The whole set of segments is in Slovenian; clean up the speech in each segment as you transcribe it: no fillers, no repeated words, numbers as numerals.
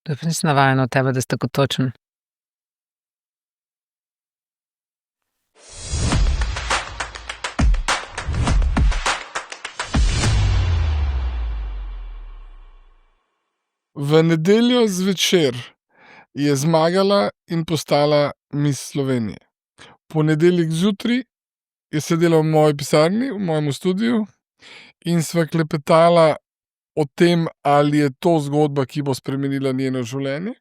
To pa nisem navajena od tebe, da si tako točen. V nedeljo zvečer je zmagala in postala Miss Slovenije. Ponedeljek zjutraj je sedela v moji pisarni, v mojem studiu in sva klepetala o tem, ali je to zgodba, ki bo spremenila njeno življenje.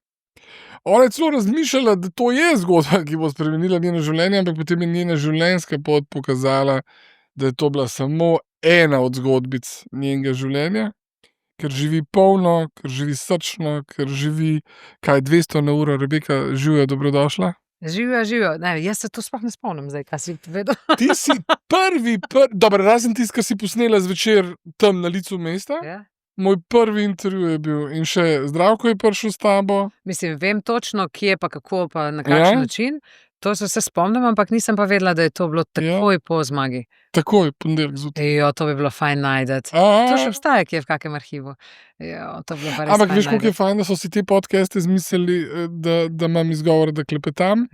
Ona je celo razmišljala, da to je zgodba, ki bo spremenila njeno življenje, ampak potem je njena življenjska pot pokazala, da je to bila samo ena od zgodbic njenega življenja, ker živi polno, ker živi srčno, ker živi, 200 na uro. Rebeka, živjo, dobrodošla. Živijo. Ne, jaz se to sploh ne spomnim zdaj, kaj si povedal. Ti si prvi, dobro, razen tisti, kar si posnela zvečer tam na licu mesta. Ja. Moj prvi intervju je bil in še Zdravko je prišel s tabo. Mislim, vem točno, kje pa kako pa na kakšen način. To se spomnim, ampak nisem pa vedela, da je to bilo takoj po zmagi. Takoj, ponedeljek zjutraj. To bi bilo fajn najdeti. To še obstaja kje v kakem arhivu. To bi bilo pa res Ampak fajn veš, koliko je fajn, da so si te podcaste izmislili, da imam izgovor, da klepetam.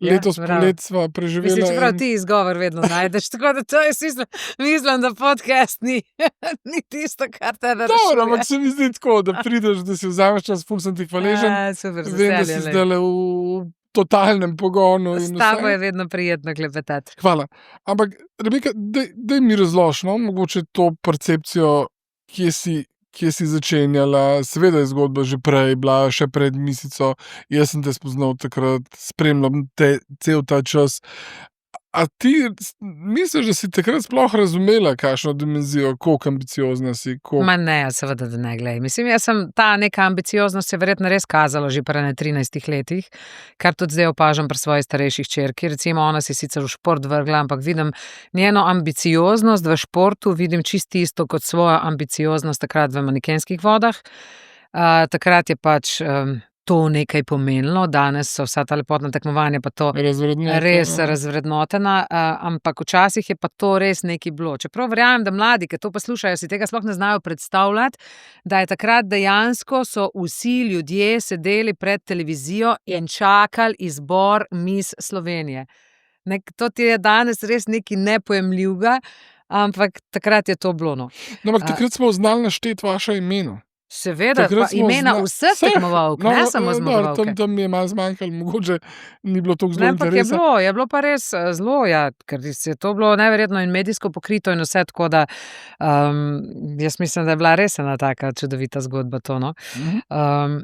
Letos polet sva preživela. Mislim, čeprav ti izgovor vedno najdeš, tako da to jaz mislim, da podcast ni tisto, kar tebe rešuje. Dobro, ampak se mi zdi tako, da prideš, da si vzameš čas, ful sem ti hvaležen. Super, vem, da si zdajle v totalnem pogonu. S tabo je vedno prijetno klepetati. Hvala. Ampak, Rebeka, daj mi razloži, no, mogoče to percepcijo, kje si začenjala. Seveda je zgodba že prej bila, še pred Misico. Jaz sem te spoznal takrat, spremljam te cel ta čas. A ti misliš, da si takrat sploh razumela, kakšno dimenzijo, koliko ambiciozna si? Ma ne, seveda, da ne, glej. Mislim, jaz sem ta neka ambicioznost se verjetno res kazala že pri 13 letih, kar tudi zdaj opažam pri svoji starejši hčerki. Recimo, ona si sicer v šport vrgla, ampak vidim njeno ambicioznost v športu, vidim čisto isto kot svojo ambicioznost takrat v manekenskih vodah. Takrat je pač to nekaj pomenilo, danes so vsa ta lepotna tekmovanja pa to res razvrednotena, ampak včasih je pa to res nekaj bilo. Čeprav verjamem, da mladi, ki to poslušajo, si tega sploh ne znajo predstavljati, da je takrat dejansko so vsi ljudje sedeli pred televizijo in čakali izbor Miss Slovenije. To ti je danes res nekaj nepojemljivega, ampak takrat je to bilo, no. Ampak takrat smo znali našteti vaša imena. Seveda, pa imena vseh tekmovalk, ne samo zmagovalke. Tam mi je malo zmanjkalo, mogoče ni bilo toliko zelo interesa. Je bilo pa res zelo, ker je to bilo neverjetno in medijsko pokrito in vse, tako da jaz mislim, da je bila res ena taka čudovita zgodba to, no.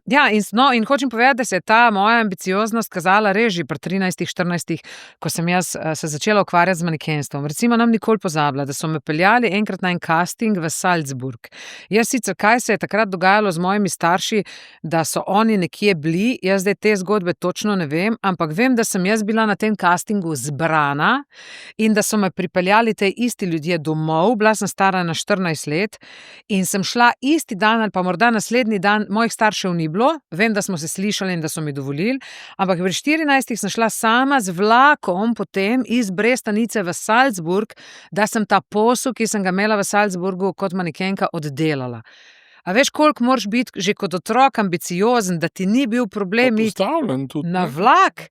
In hočem povedati, da se je ta moja ambicioznost kazala res že pri 13-14, ko sem jaz se začela ukvarjati z manekenstvom. Recimo, nam nikoli pozabila, da so me peljali enkrat na en casting v Salzburg. Jaz sicer, kaj se je takrat dogajalo z mojimi starši, da so oni nekje bili, jaz zdaj te zgodbe točno ne vem, ampak vem, da sem jaz bila na tem castingu zbrana in da so me pripeljali te isti ljudje domov, bila sem stara na 14 let in sem šla isti dan ali pa morda naslednji dan, mojih staršev ni bilo, vem, da smo se slišali in da so mi dovolili, ampak pri 14 sem šla sama z vlakom potem iz Brestanice v Salzburg, da sem ta posel, ki sem ga imela v Salzburgu kot manekenka, oddelala. A veš, koliko moraš biti že kot otrok ambiciozen, da ti ni bil problem iti na vlak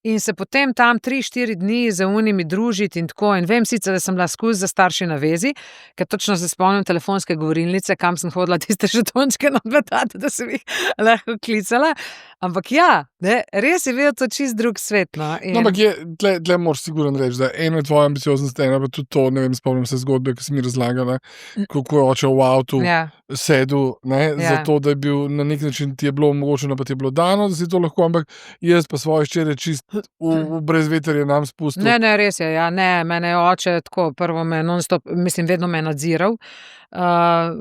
in se potem tam 3-4 dni z unimi družiti in tako. In vem sicer, da sem bila skozi za starši na vezi, ker točno se spomnim telefonske govorilnice, kam sem hodila tiste žetončke nadmetati, da sem jih lahko klicala. Ampak res je bil to čist drug svet, no. Ampak tle moraš sigurno reči, da eno je tvoja ambicioznost, eno pa tudi to, ne vem, spomnim se zgodbe, ki si mi razlagala, kako je oče v avtu sedel, zato, da je bil na nek način, ti je bilo omogočeno, pa ti je bilo dano, da si to lahko, ampak jaz pa svoje hčere čist v brezvetrje nam spustil. Ne, res je, mene je oče tako, prvo me non-stop, mislim, vedno me nadziral,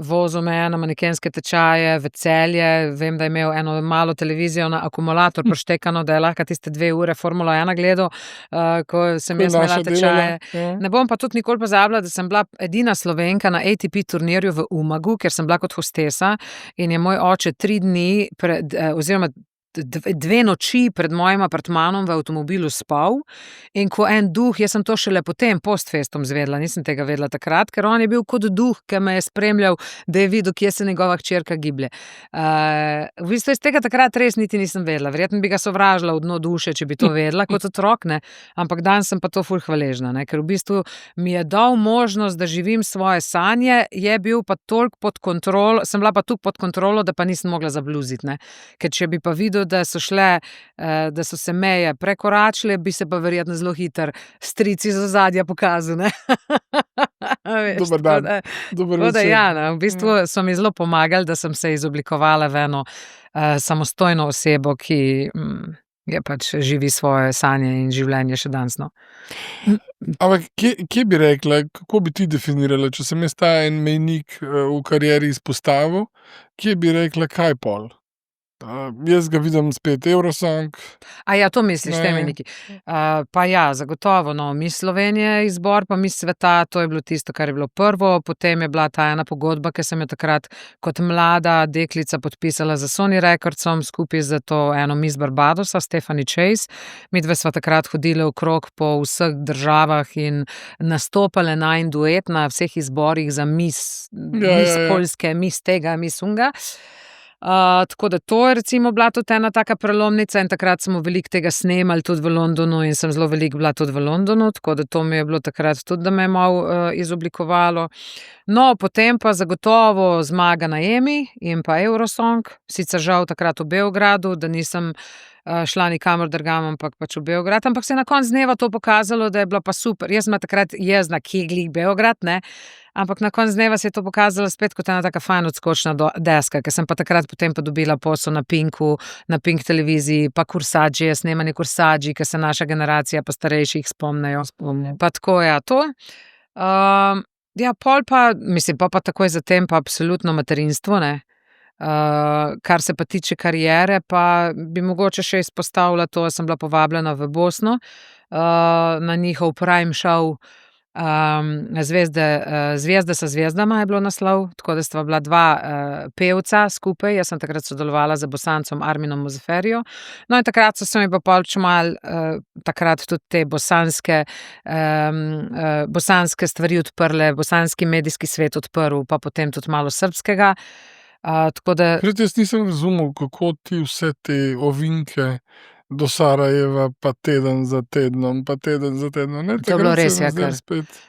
vozil me na manekenske tečaje v Celje, vem, da je imel eno malo televizijo na akumulator prištekano, da je lahko tiste 2 ure Formula 1 gledal, ko sem jaz imela tečaje. Ne bom pa tudi nikoli pozabila, da sem bila edina Slovenka na ATP turnirju v Umagu, ker sem bila kot hostesa in je moj oče 3 dni oziroma 2 noči pred mojim apartmanom v avtomobilu spal in ko en duh, jaz sem to šele potem post festum izvedela, nisem tega vedela takrat, ker on je bil kot duh, ki me je spremljal, da je videl, kje se njegova hčerka giblje. V bistvu iz tega takrat res niti nisem vedela, verjetno bi ga sovražila v dno duše, če bi to vedela kot otrok, ne, ampak danes sem pa to ful hvaležna, ne, ker v bistvu mi je dal možnost, da živim svoje sanje, je bil pa toliko pod kontrolo, sem bila pa toliko pod kontrolo, da pa nisem mogla zabluziti, ne, ker če bi pa videl, da so šle, da so se meje prekoračile, bi se pa verjetno zelo hitro stric iz ozadja pokazal, ne. Veš, Dober dan. Dober tako da večer. ja, no, v bistvu so mi zelo pomagali, da sem se izoblikovala v eno samostojno osebo, ki je pač živi svoje sanje in življenje še danes, no. Ampak kje bi rekla, kako bi ti definirala, če sem jaz ta en mejnik v karieri izpostavil, kje bi rekla, kaj pol? Jaz ga vidim spet Eurosong. To misliš, te mejniki. Pa ja, zagotovo, no, Miss Slovenije izbor, pa Miss sveta, to je bilo tisto, kar je bilo prvo, potem je bila ta ena pogodba, ki sem jo takrat kot mlada deklica podpisala za Sony Recordsom, skupaj z to eno Miss Barbadosa, Stephanie Chase. Midve sva takrat hodile okrog po vseh državah in nastopale najin duet na vseh izborih za Miss Poljske, Miss tega, Miss unga. Tako da to je recimo bila tudi ena taka prelomnica in takrat smo veliko tega snemali tudi v Londonu in sem zelo veliko bila tudi v Londonu, tako da to mi je bilo takrat tudi, da me je malo izoblikovalo. No, potem pa zagotovo zmaga na Emmy in pa Eurosong, sicer žal takrat v Beogradu, da nisem šla nikamor drugam, ampak pač v Beograd, ampak se je na koncu dneva to pokazalo, da je bila pa super. Jaz sem takrat jezna, kje glih Beograd, ne, ampak na koncu dneva se je to pokazalo spet kot ena taka fajn odskočna deska, ker sem pa takrat potem pa dobila posel na Pinku, na Pink televiziji, pa Kursadžije, snemanje Kursadži, ker se naša generacija pa starejših spomnejo. Pa tako, ja, to. Ja, pol pa, mislim, pa takoj zatem pa absolutno materinstvo, ne. Kar se pa tiče kariere, pa bi mogoče še izpostavila to, sem bila povabljena v Bosno, na njihov prime show, Zvijezde sa zvijezdama je bilo naslov, tako da stva bila 2 pevca skupaj, jaz sem takrat sodelovala z Bosancem Arminom Muzaferijo, no in takrat so se mi pa pol čmal takrat tudi te bosanske stvari odprle, bosanski medijski svet odprl, pa potem tudi malo srbskega. Tako da. Jaz nisem razumel, kako ti vse te ovinke do Sarajeva, pa teden za tednom, pa teden za tednom. Ne, to je bilo res, ja, kar.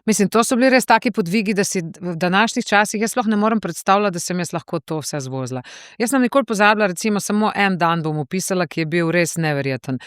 Mislim, to so bili res taki podvigi, da si v današnjih časih, jaz sploh ne morem predstavljati, da sem jaz lahko to vse zvozila. Jaz sem nikoli pozabila, recimo samo en dan bom opisala, ki je bil res neverjeten.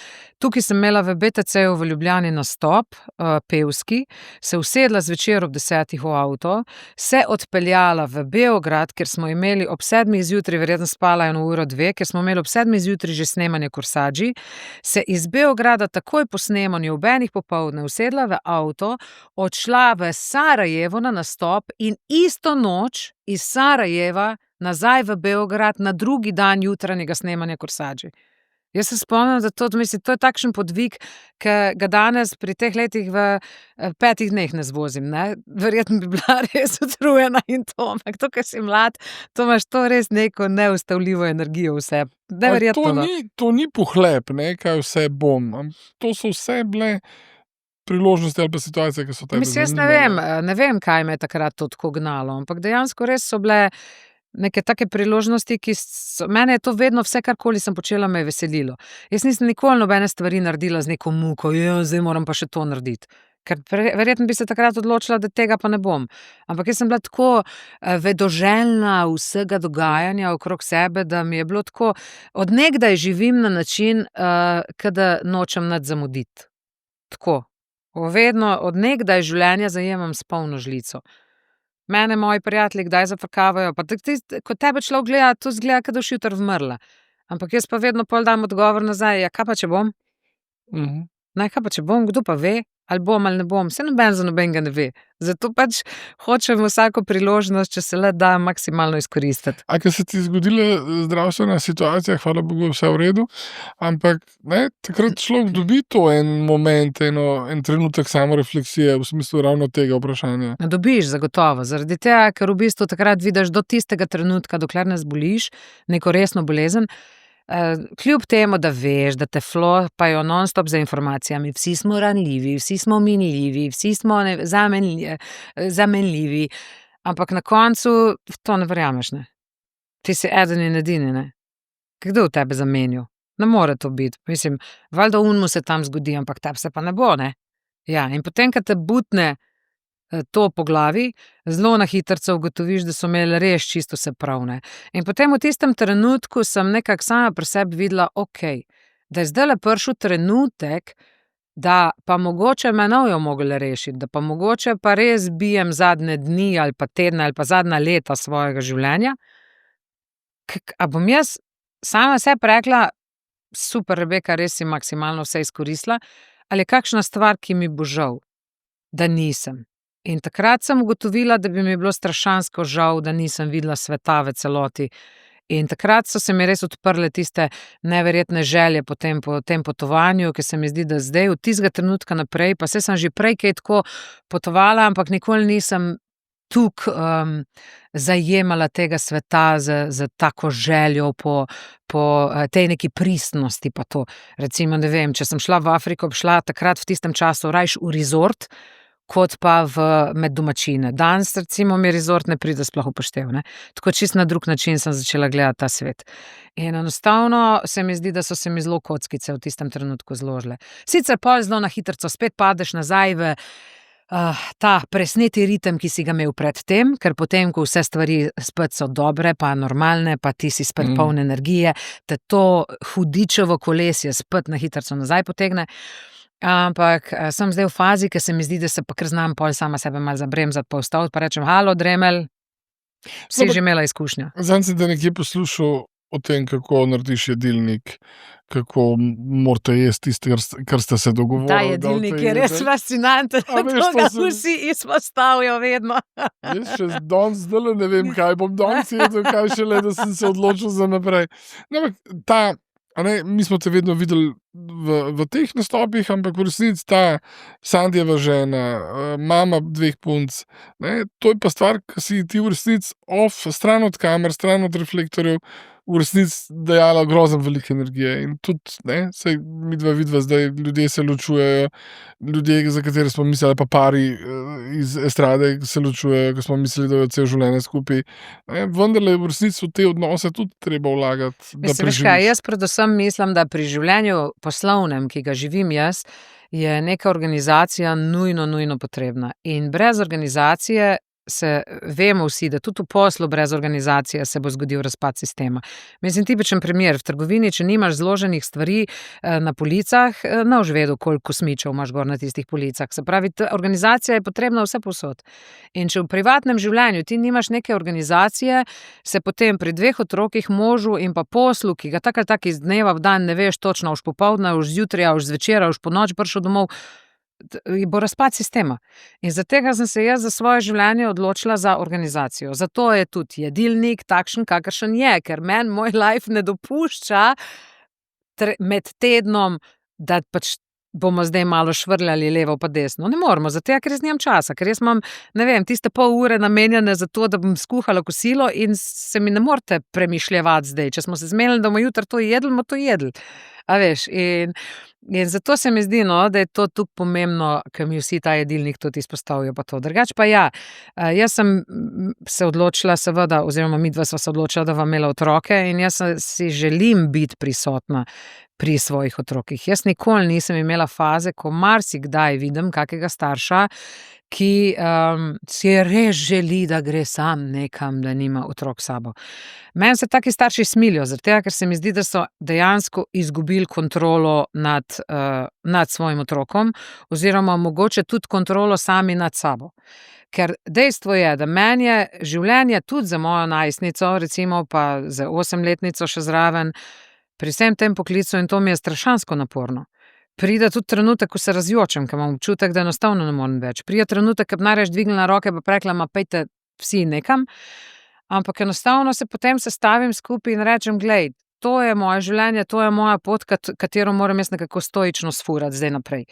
Tukaj sem imela v BTC-ju v Ljubljani nastop, pevski, se usedla zvečer ob 10 v avto, se odpeljala v Beograd, ker smo imeli ob 7 zjutraj, verjetno spala 1 uro, 2, ker smo imeli ob 7 zjutraj že snemanje Kursadži, se iz Beograda takoj po snemanju ob 1 popoldne usedla v avto, odšla v Sarajevo na nastop in isto noč iz Sarajeva nazaj v Beograd na drugi dan jutranjega snemanja Kursadži. Jaz se spomnim, da to je takšen podvig, ki ga danes pri teh letih v 5 dneh ne zvozim, ne. Verjetno bi bila res utrujena in to, ampak to, ker si mlad, to imaš to res neko neustavljivo energijo vse. Neverjetno. To ni pohlep, ne, kaj vse bom, to so vse bile priložnosti ali pa situacije, ki so tebe zanimale. Mislim, jaz ne vem, kaj me je takrat to tako gnalo, ampak dejansko res so bile neke take priložnosti, mene je to vedno, vse karkoli sem počela, me je veselilo. Jaz nisem nikoli nobene stvari naredila z neko muko, zdaj moram pa še to narediti. Ker verjetno bi se takrat odločila, da tega pa ne bom. Ampak jaz sem bila tako vedoželjna vsega dogajanja okrog sebe, da mi je bilo tako, od nekdaj živim na način, da nočem nič zamuditi. Tako. Vedno, od nekdaj življenja zajemam s polno žlico. Mene moji prijatelji kdaj zafrkavajo, pa ko tebe človek gleda, to zgleda, kot da boš jutri umrla. Ampak jaz pa vedno pol dam odgovor nazaj, ja, kaj pa če bom? Kaj pa če bom, kdo pa ve? Ali bom ali ne bom, saj noben za nobenega ne ve. Zato pač hočem vsako priložnost, če se le da, maksimalno izkoristiti. A ker se ti zgodila zdravstvena situacija, hvala Bogu, vse v redu, ampak ne, takrat človek dobi to en moment, en trenutek samorefleksije v smislu ravno tega vprašanja. Dobiš, zagotovo, zaradi tega, ker v bistvu takrat vidiš do tistega trenutka, dokler ne zboliš neko resno bolezen, kljub temu, da veš, da te flopajo non-stop za informacijami, vsi smo ranljivi, vsi smo minljivi, vsi smo zamenljivi, ampak na koncu to ne verjameš, ne. Ti si eden in edini, ne. Kdo v tebe zamenjal? Ne more to biti. Mislim, valjda onemu se tam zgodi, ampak tebi se pa ne bo, ne. Ja, in potem, ko te butne to po glavi, zelo na hitrico ugotoviš, da so imeli res čisto vse prav, ne. In potem v tistem trenutku sem nekako sama pri sebi videla, okej, da je zdajle prišel trenutek, da pa mogoče me ne bojo mogli rešiti, da pa mogoče pa res bijem zadnje dni ali pa tedne ali pa zadnja leta svojega življenja. A bom jaz sama sebi rekla: "Super, Rebeka, res si maksimalno vse izkoristila," ali je kakšna stvar, ki mi bo žal, da nisem. In takrat sem ugotovila, da bi mi bilo strašansko žal, da nisem videla sveta v celoti. In takrat so se mi res odprle tiste neverjetne želje po tem potovanju, ke se mi zdi, da zdaj od tistega trenutka naprej, pa saj sem že prej kaj tako potovala, ampak nikoli nisem toliko zajemala tega sveta s tako željo po tej neki pristnosti pa to. Recimo, ne vem, če sem šla v Afriko, bi šla takrat v tistem času rajši v resort, kot pa med domačine. Danes recimo mi resort ne pride sploh v poštev, ne. Tako čisto na drug način sem začela gledati ta svet. In enostavno se mi zdi, da so se mi zelo kockice v tistem trenutku zložile. Sicer pol zelo na hitrico spet padeš nazaj v ta presneti ritem, ki si ga imel pred tem, ker potem, ko vse stvari spet so dobre, pa normalne, pa ti si spet poln energije, te to hudičevo kolesje spet na hitrico nazaj potegne. Ampak sem zdaj v fazi, ke se mi zdi, da se pa kar znam pol sama sebe malo zabremzati pa ustaviti pa rečem: "Halo, Dremelj, si že imela izkušnjo." Zadnjič sem te nekje poslušal o tem, kako narediš jedilnik, kako morate jesti tisto, kar ste se dogovorili. Ta jedilnik je res fascinanten, A veš, to ga to sem- vsi izpostavijo vedno. Jaz še danes zdajle ne vem, kaj bom danes jedel, kaj šele, da sem se odločil za naprej. No, ampak mi smo te vedno videli v teh nastopih, ampak v resnici ta Sandijeva žena, mama 2 punc, ne, to je pa stvar, ki si ti v resnici stran od kamer, stran od reflektorjev, v resnici dajala grozno veliko energije. In tudi, ne, saj midva vidva zdaj, ljudje se ločujejo, ljudje, za katere smo mislili, pa pari iz estrade se ločujejo, ko smo mislili, da bojo celo življenje skupaj. Vendarle je v resnici v te odnose tudi treba vlagati, da Mislim, veš kaj, preživiš. jaz predvsem mislim, da pri življenju poslovnem, ki ga živim jaz, je neka organizacija nujno potrebna. In brez organizacije vemo vsi, da tudi v poslu brez organizacije se bo zgodil razpad sistema. Mislim, tipičen primer, v trgovini, če nimaš zloženih stvari na policah, ne boš vedel, koliko kosmičev imaš gor na tistih policah. Se pravi, organizacija je potrebna vsepovsod. In če v privatnem življenju ti nimaš neke organizacije, se potem pri 2 otrokih, možu in pa poslu, ki ga tako ali tako iz dneva v dan ne veš točno, boš popoldne, boš zjutraj, boš zvečer, boš ponoči prišel domov, bo razpad sistema. In zaradi tega sem se jaz za svoje življenje odločila za organizacijo. Zato je tudi jedilnik takšen, kakršen je, ker meni moj life ne dopušča med tednom, da pač bomo zdaj malo švrljali levo pa desno. Ne moremo, zato ker jaz nimam časa, ker jaz imam, ne vem, tiste pol ure namenjene za to, da bom skuhala kosilo in se mi ne morete premišljevati zdaj. Če smo se zmenili, da bomo jutri to jedli, bomo to jedli. A veš, in zato se mi zdi, no, da je to tudi pomembno, ker mi vsi ta jedilnik tudi izpostavijo pa to. Drugače pa ja, jaz sem se odločila seveda, oziroma midva sva se odločila, da bova imela otroke in jaz si želim biti prisotna pri svojih otrokih. Jaz nikoli nisem imela faze, ko marsikdaj vidim kakega starša, ki si res želi, da gre sam nekam, da nima otrok s sabo. Meni se taki starši smilijo, zaradi tega, ker se mi zdi, da so dejansko izgubili kontrolo nad svojim otrokom oziroma mogoče tudi kontrolo sami nad sabo. Ker dejstvo je, da meni je življenje tudi za mojo najstnico, recimo pa za 8-letnico še zraven, pri vsem tem poklicu, in to mi je strašansko naporno. Pride tudi trenutek, ko se razjočem, ker imam občutek, da enostavno ne morem več. Pride trenutek, ko bi najraje dvignila roke pa rekla: "Ma pejte vsi nekam." Ampak enostavno se potem sestavim skupaj in rečem: "Glej, to je moje življenje, to je moja pot, katero moram jaz nekako stoično sfurati zdaj naprej."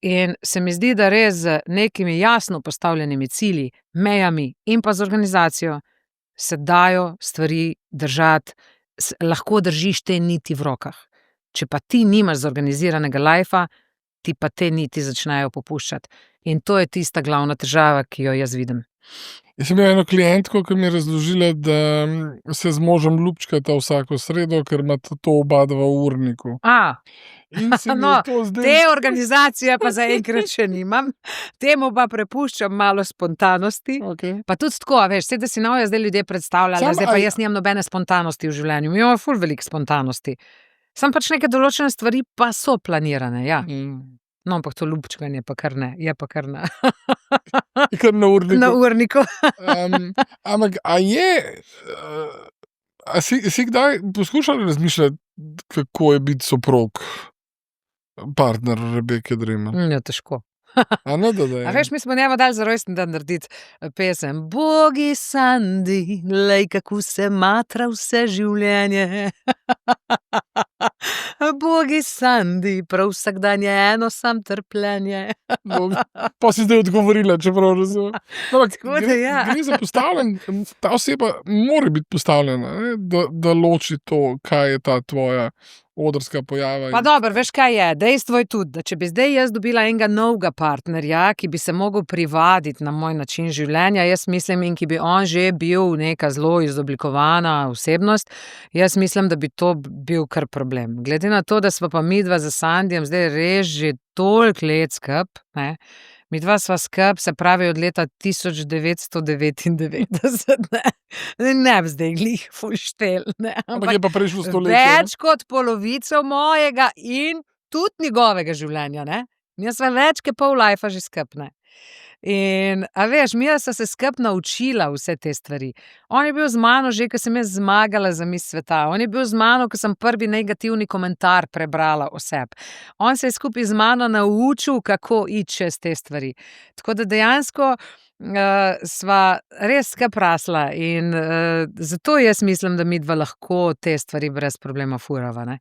In se mi zdi, da res z nekimi jasno postavljenimi cilji, mejami in pa z organizacijo se dajo stvari držati lahko držiš te niti v rokah. Če pa ti nimaš zorganiziranega lajfa, ti pa te niti začnejo popuščati. In to je tista glavna težava, ki jo jaz vidim. Jaz sem imel eno klientko, ki mi je razložila, da se z možem ljubčkata vsako sredo, ker imata to oba dva v urniku. In se mi No, je to zdelo... te organizacije pa zaenkrat še nimam. Temu pa prepuščam malo spontanosti. Okej. Pa tudi tako, veš, saj da si nojo zdaj ljudje predstavljali, da Samo zdaj pa ali- jaz nimam nobene spontanosti v življenju. Mi imamo ful veliko spontanosti. Sam pač neke določene stvari pa so planirane, ja. No, ampak to ljubčkanje pa kar ne, je pa kar ne. Kar na urniku. Na urniku. Ampak, a si kdaj poskušal razmišljati, kako je biti soprog, partner Rebeke Dremelj? Ja, težko. A ne, da je. A veš, mi smo njemu dali za rojstni dan narediti pesem. Bogi Sandi, lej, kako se matra vse življenje. Bogi Sandi, prav vsak dan je eno sam trpljenje. No, pa si zdaj odgovorila, čeprav razumem. No, ampak Tako da gre, ja. gre za postavljen, ta oseba mora biti postavljena, ne? Da loči to, kaj je ta tvoja odrska pojava. Pa dobro, veš kaj je, dejstvo je tudi, da če bi zdaj jaz dobila enega novega partnerja, ki bi se mogel privaditi na moj način življenja, jaz mislim, in ki bi on že bil neka zelo izoblikovana osebnost, jaz mislim, da bi to bil kar problem. Glede na to, da sva pa midva za Sandijem zdaj res že toliko let skup, ne, midva sva skup, se pravi od leta 1999, ne bi zdaj glih ful štel, ne, Ampak je pa prejšlo stoletje. več kot polovico mojega in tudi njegovega življenja, ne. Mi sva več kot pol lajfa že skup, ne. In, a veš, mi sva se skup naučila vse te stvari. On je bil z mano že, ko sem jaz zmagala za Miss sveta. On je bil z mano, ko sem prvi negativni komentar prebrala o sebi. On se je skupaj z mano naučil, kako iti čez te stvari. Tako da dejansko sva res skup rasla in zato jaz mislim, da midva lahko te stvari brez problema furava, ne.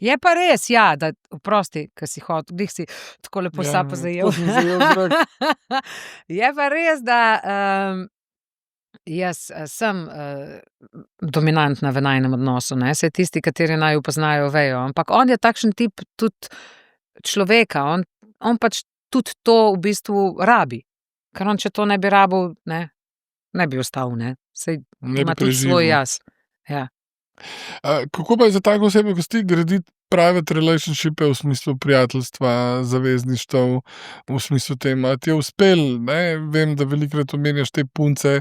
Je pa res, ja, da, oprosti, ko si hotel, glih si tako lepo sapo zajel. tako sem zajel zrak. Je pa res, da jaz sem dominantna v najinem odnosu, ne, saj tisti, kateri naju poznajo, vejo, ampak on je takšen tip tudi človeka, on pač tudi to v bistvu rabi, ker on, če to ne bi rabil, ne bi ostal, ne, saj Ne bi ima tudi preživel. svoj jaz, ja. Kako pa je za tako osebo, kot ti, graditi private relationshipe v smislu prijateljstva, zavezništev, v smislu tem, a ti je uspel, ne? Vem, da velikokrat omenjaš te punce,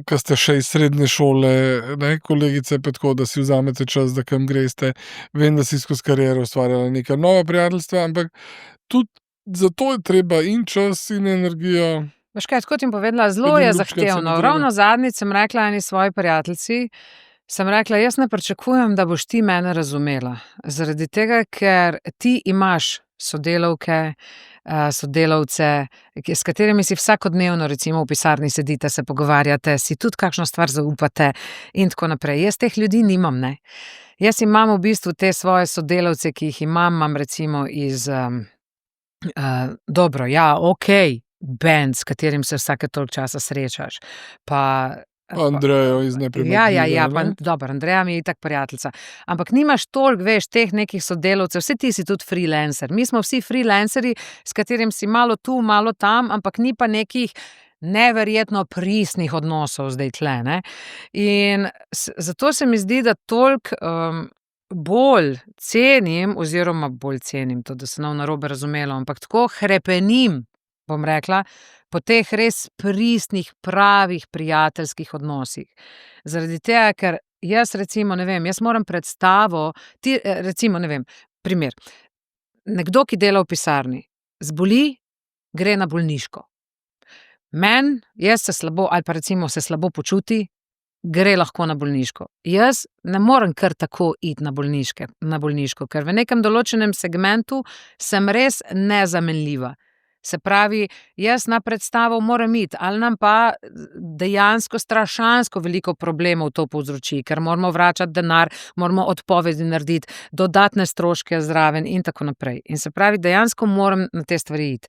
ki ste še iz srednje šole, ne, kolegice, pa tako, da si vzamete čas, da kam greste. Vem, da si skozi kariero ustvarjala neka nova prijateljstva, ampak tudi zato je treba in čas in energijo. Veš kaj, tako ti bom povedala, zelo Edini je ljubčkati se zahtevno. ni treba. Ravno zadnjič sem rekla eni svoji prijateljici, sem rekla, jaz ne pričakujem, da boš ti mene razumela. Zaradi tega, ker ti imaš sodelavke, sodelavce, s katerimi si vsakodnevno recimo v pisarni sedite, se pogovarjate, si tudi kakšno stvar zaupate in tako naprej. Jaz teh ljudi nimam, ne. Jaz imam v bistvu te svoje sodelavce, ki jih imam recimo iz, dobro, ja, okej, band, s katerim se vsake toliko časa srečaš, pa Andrejo iz Nepremagljive. Ja, pa dobro, Andreja mi je itak prijateljica. Ampak nimaš toliko, veš, teh nekih sodelavcev, vse ti si tudi freelancer. Mi smo vsi freelancerji, s katerim si malo tu, malo tam, ampak ni pa nekih neverjetno pristnih odnosov zdaj tle, ne. In zato se mi zdi, da toliko bolj cenim, oziroma bolj cenim, to, da se ne bo narobe razumelo, ampak tako hrepenim, bom rekla, po teh res pristnih, pravih prijateljskih odnosih. Zaradi tega, ker jaz recimo, ne vem, jaz moram predstavo, recimo, ne vem, primer, nekdo, ki dela v pisarni, zboli, gre na bolniško. Jaz se slabo, ali pa recimo se slabo počuti, gre lahko na bolniško. Jaz ne morem kar tako iti na bolniško, ker v nekem določenem segmentu sem res nezamenljiva. Se pravi, jaz na predstavo moram iti, ali nam pa dejansko strašansko veliko problemov to povzroči, ker moramo vračati denar, moramo odpovedi narediti, dodatne stroške zraven in tako naprej. In se pravi, dejansko moram na te stvari iti.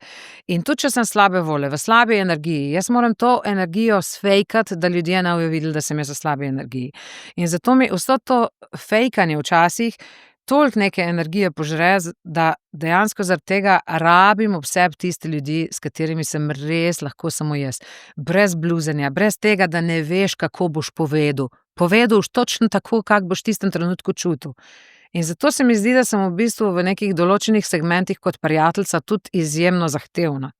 In tudi, če sem slabe volje, v slabi energiji, jaz moram to energijo sfejkati, da ljudje ne bojo videli, da sem jaz v slabi energiji. In zato mi vse to fejkanje včasih toliko neke energije požre, da dejansko zaradi tega rabim ob sebi tiste ljudi, s katerimi sem res lahko samo jaz. Brez bluzenja, brez tega, da ne veš, kako boš povedal. Povedal boš točno tako, kak boš v tistem trenutku čutil. In zato se mi zdi, da sem v bistvu v nekih določenih segmentih kot prijateljica tudi izjemno zahtevna.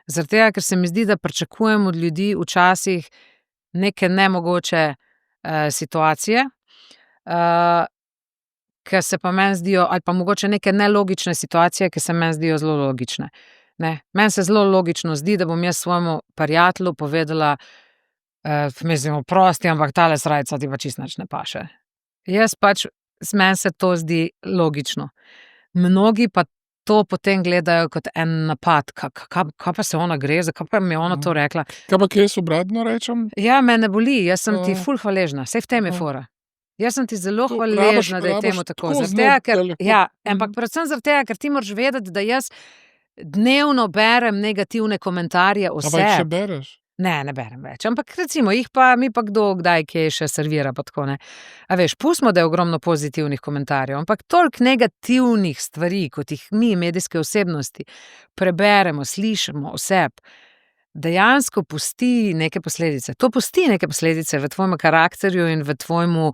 Zaradi tega, ker se mi zdi, da pričakujem od ljudi včasih neke nemogoče situacije, ki se pa meni zdijo, ali pa mogoče neke nelogične situacije, ki se meni zdijo zelo logične. Meni se zelo logično zdi, da bom jaz svojemu prijatelju povedala, mislim, oprosti, ampak tale srajca ti pa čisto nič ne paše. Jaz pač, meni se to zdi logično. Mnogi pa to potem gledajo kot en napad. Kaj pa se ona gre, zakaj pa mi je ona to rekla? Kaj pa, jaz obratno rečem? Ja, me ne boli, jaz sem ti ful hvaležna, saj v tem je fora. Jaz sem ti zelo hvaležna, da je temu tako. Ampak predvsem zaradi tega, ker ti moraš vedeti, da jaz dnevno berem negativne komentarje o sebi. Ampak še bereš? Ne berem več. Ampak recimo, mi pa kdo kdaj kje še servira, pa tako ne. A veš, pustimo, da je ogromno pozitivnih komentarjev, ampak toliko negativnih stvari, kot jih mi, medijske osebnosti, preberemo, slišimo o sebi, dejansko pusti neke posledice. To pusti neke posledice v tvojem karakterju in v tvojemu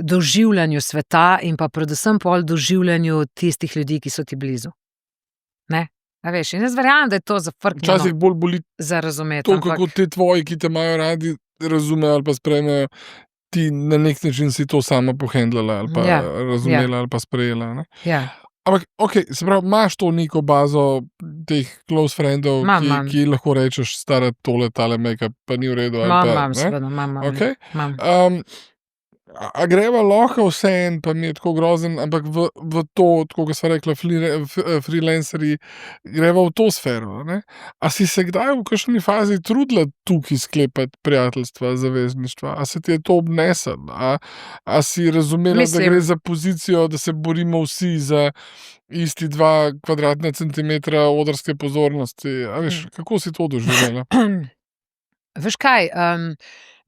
doživljanju sveta in pa predvsem pol doživljanju tistih ljudi, ki so ti blizu. Ne? A veš, in jaz verjamem, da je to zafrknjeno. Včasih bolj boli za razumeti. To, kako te tvoji, ki te imajo radi, razumejo ali pa sprejmejo, ti na nek način si to sama pohendlala ali pa razumela ali pa sprejela. Ne? Ja. Ampak, se pravi, imaš to neko bazo teh close friendov, ki lahko rečeš, stara tale make-up, pa ni v redu. Imam, seveda, imam. Okay? A greva lahko vse en, pa mi je tako grozen, ampak v to, tako kot sva rekla, freelancerji, greva v to sfero. Ne? A si se kdaj v kakšni fazi trudila tukaj sklepati prijateljstva, zavezništva? A se ti je to obnesel? A si razumela, da gre za pozicijo, da se borimo vsi za isti 2 kvadratna centimetra odrske pozornosti? A veš, kako si to doživela? Veš kaj,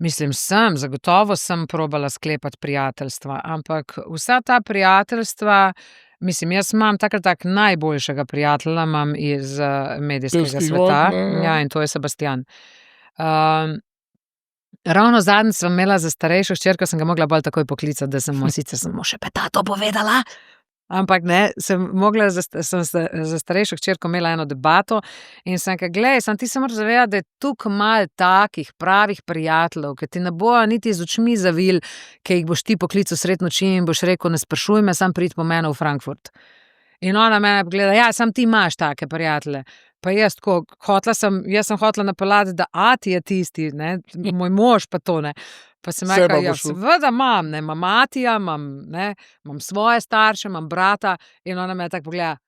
mislim, zagotovo sem probala sklepati prijateljstva, ampak vsa ta prijateljstva, mislim, jaz imam tak najboljšega prijatelja, imam iz medijskega sveta, ja, in to je Sebastian. Ravno zadnjič sem imela za starejšo hčerko, sem ga mogla bolj takoj poklicati, da sem mu še petato povedala. Ampak ne, sem za starejšo hčerko imela eno debato in sem rekla, glej, ti se moraš zavedati, da je tukaj malo takih pravih prijateljev, ki ti ne bojo niti z očmi zavili, ki jih boš ti poklical sred noči in boš rekel, ne sprašuj me, sam pridi po mene v Frankfurt. In ona mene pogleda, ja, sam ti imaš take prijatelje. Pa jaz sem hotela napeljati, da ati je tisti, ne, moj mož pa to ne. Pa sem rekla, ja, seveda imam Matija, imam svoje starše, imam brata in ona me tako pogleda,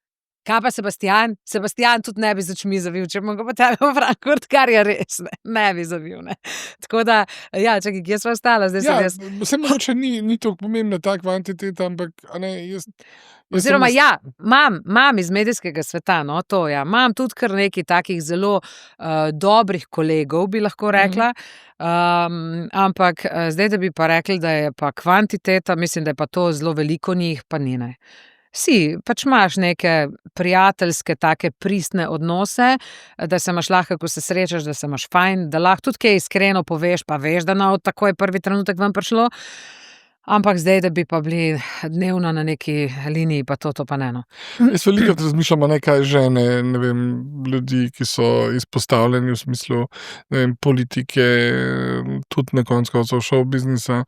kaj pa Sebastian? Sebastian tudi ne bi z očmi zavil, če bom ga potem v Frankfurt, kar je res, ne bi zavil, ne. Tako da, ja, čakaj, kje sva ostala? Se mogoče ni to pomembna ta kvantiteta, ampak, oziroma, ja, imam iz medijskega sveta, no, to, ja, imam tudi kar nekaj takih zelo dobrih kolegov, bi lahko rekla, ampak zdaj, da bi pa rekli, da je pa kvantiteta, mislim, da je pa to zelo veliko njih, pa ni, ne. Pač imaš neke prijateljske, take pristne odnose, da se imaš lahko, ko se srečaš, da se imaš fajn, da lahko tudi kaj iskreno poveš, pa veš, da na takoj prvi trenutek ven prišlo. Ampak zdaj, da bi pa bili dnevno na neki liniji, pa to pa ne, no. Jaz velikokrat razmišljam, kaj žene, ne vem, ljudi, ki so izpostavljeni v smislu, ne vem, politike, tudi na koncu show biznisa.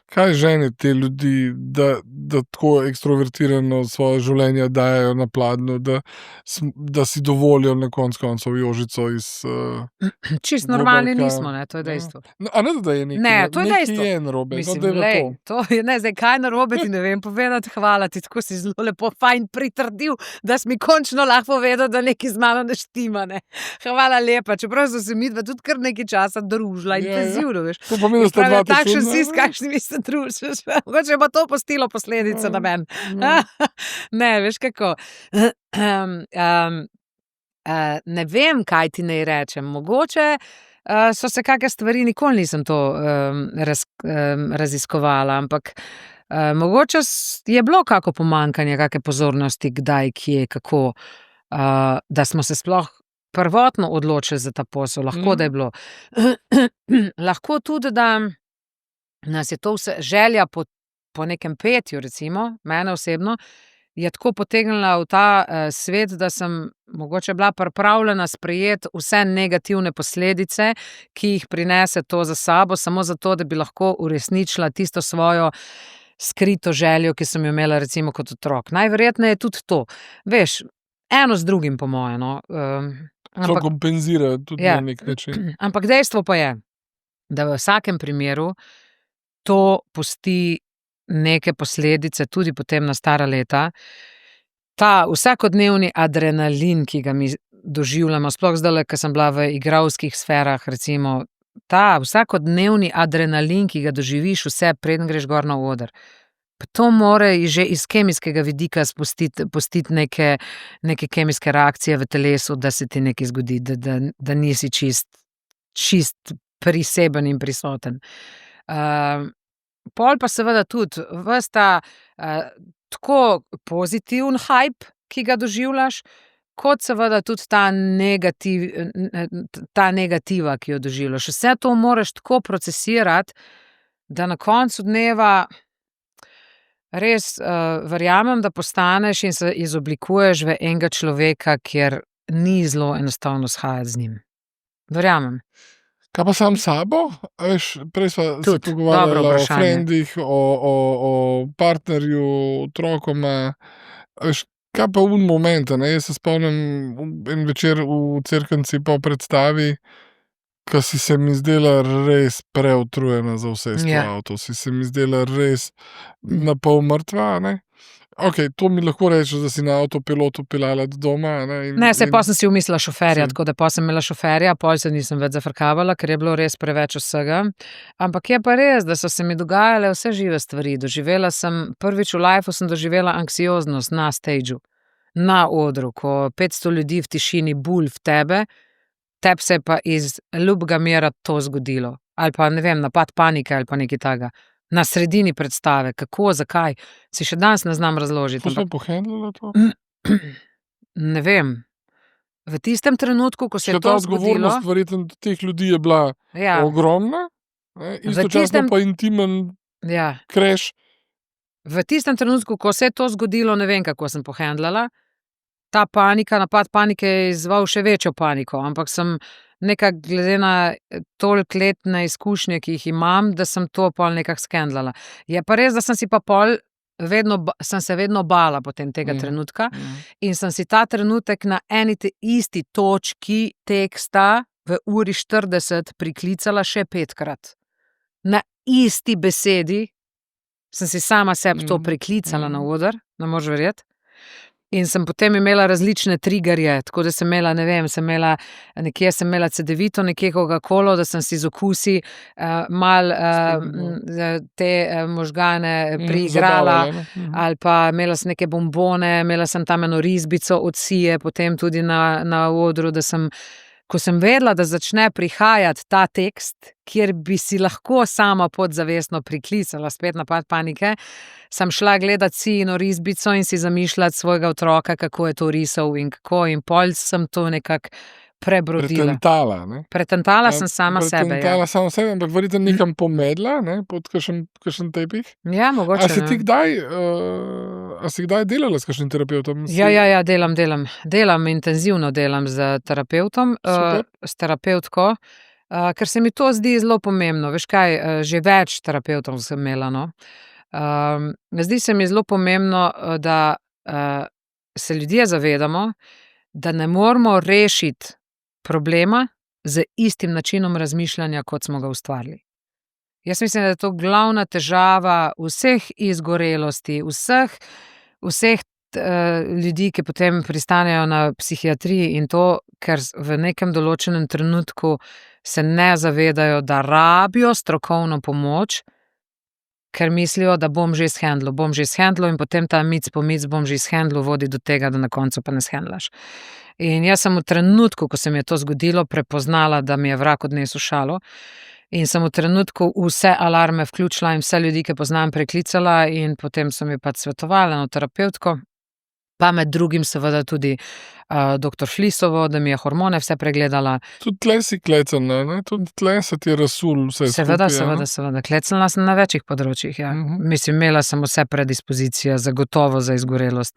Kaj žene te ljudi, da tako ekstrovertirano svoje življenje dajo na pladnju, da si dovolijo na koncu Jožico iz Čisto normalni nismo, ne, to je dejstvo. A ne, da je nekaj, ne, to je dejstvo. Nekaj je narobe, mislim, da je to. ne, zdaj kaj narobe ti ne vem povedati, hvala ti, tako si zelo lepo fajn pritrdil, da si mi končno lahko povedal, da nekaj z mano ne štima, ne. Hvala lepa, čeprav so se midva tudi kar nekaj časa družila, intenzivno, veš. To pomeni, da sta dva Takšen čudna, si, s kakšnimi se družiš. Mogoče bo to pustilo posledice na meni. Ne, veš kako. Ne vem, kaj ti naj rečem. Mogoče so se kake stvari, nikoli nisem to raziskovala, ampak mogoče je bilo kako pomanjkanje, kake pozornosti, kdaj, kje, kako, da smo se sploh prvotno odločili za ta posel. Lahko, da je bilo. Lahko tudi, da nas je to vse želja po nekem petju, recimo, mene osebno, je tako potegnila v ta svet, da sem mogoče bila pripravljena sprejeti vse negativne posledice, ki jih prinese to za sabo, samo zato, da bi lahko uresničila tisto svojo skrito željo, ki sem jo imela recimo kot otrok. Najverjetneje je tudi to. Veš, eno z drugim, po moje, no. To kompenzira tudi na nek način. Ampak dejstvo pa je, da v vsakem primeru to pusti neke posledice, tudi potem na stara leta. Ta vsakodnevni adrenalin, ki ga mi doživljamo, sploh zdajle, ko sem bila v igralskih sferah, recimo, ta vsakodnevni adrenalin, ki ga doživiš vse, preden greš gor na oder, pa to more že iz kemijskega vidika pustiti neke kemijske reakcije v telesu, da se ti nekaj zgodi, da nisi čist priseben in prisoten. Pol pa seveda tudi ves ta tako pozitiven hype, ki ga doživljaš, kot seveda tudi ta negativa, ki jo doživljaš. Vse to moraš tako procesirati, da na koncu dneva res verjamem, da postaneš in se izoblikuješ v enega človeka, kjer ni zelo enostavno shajati z njim. Verjamem. Kaj pa sam sabo? Veš, prej sva se pogovarjala o frendih, o partnerju, otrokoma. Veš, kaj pa moment, ne? Jaz se spomnim en večer v Cerknici po predstavi, ko si se mi zdela res preutrujena za vse v avto. Si se mi zdela res na pol mrtva, ne? Ok, to mi lahko rečeš, da si na avtopilotu peljala do doma, ne? Ne, saj pol sem si umislila šoferja, tako da pol sem imela šoferja, pol se nisem več zafrkavala, ker je bilo res preveč vsega. Ampak je pa res, da so se mi dogajale vse žive stvari. Doživela sem, prvič v lifeu sem doživela anksioznost na stageu, na odru, ko 500 ljudi v tišini bulj v tebe, tebi se je pa iz ljubega mira to zgodilo. Ali pa, ne vem, napad panike ali pa nekaj takega. Na sredini predstave, kako, zakaj, si še danes ne znam razložiti. Kako smo pohendljala to? Ne vem. V tistem trenutku, ko se je to zgodilo... Ta odgovornost verjetno teh ljudi je bila ogromna, istočasno pa intimen crash. V tistem trenutku, ko se je to zgodilo, ne vem, kako sem pohendljala. Ta panika, napad panike je izzval še večjo paniko, ampak sem nekako glede na toliko letne izkušnje, ki jih imam, da sem to pol nekako skendlala. Je pa res, da sem si pa pol sem se vedno bala potem tega trenutka in sem si ta trenutek na eni isti točki teksta v 1:40 priklicala še 5-krat. Na isti besedi sem si sama sebi to priklicala na oder, ne moreš verjeti. In sem potem imela različne triggerje, tako da sem imela, ne vem, nekje sem imela cedevito, nekje Coca-Colo, da sem si z okusi te možgane priigrala, ali pa imela sem neke bombone, imela sem tam eno risbico od sije, potem tudi na odru, da sem, ko sem vedela, da začne prihajati ta tekst, kjer bi si lahko sama podzavestno priklicala spet napad panike, sem šla gledati sijino risbico in si zamišljati svojega otroka, kako je to risal in kako, in pol sem to nekako prebrodila. Pretentala, ne? Pretentala sem sama sebe. Pretentala sama sebe, ampak verjetno nekam pomedla, ne? Pod kakšen tepih. Ja, mogoče. A si kdaj delala s kakšnim terapevtom? Ja, delam, intenzivno delam z terapevtom, s terapevtko, ker se mi to zdi zelo pomembno. Veš kaj, že več terapevtov sem imela, no. Zdi se mi zelo pomembno, da se ljudje zavedamo, da ne moramo rešiti problema z istim načinom razmišljanja, kot smo ga ustvarili. Jaz mislim, da je to glavna težava vseh izgorelosti, vseh ljudi, ki potem pristanejo na psihiatriji in to, ker v nekem določenem trenutku se ne zavedajo, da rabijo strokovno pomoč, ker mislijo, da bom že shendlal in potem ta mic po mic bom že shendlal vodi do tega, da na koncu pa ne shendlaš. In jaz sem v trenutku, ko se mi je to zgodilo, prepoznala, da mi je vrag odnesel šalo. In sem v trenutku vse alarme vključila in vse ljudi, ki poznam, preklicala in potem so mi pač svetovali eno terapevtko, pa med drugim seveda tudi doktor Flisovo, da mi je hormone vse pregledala. Tudi tle si klecala, ne? Tudi tle se ti je razsul vse Seveda, skupaj, seveda. Klecala sem na večjih področjih, ja. Mislim, imela sem vse predispozicije, zagotovo za izgorelost.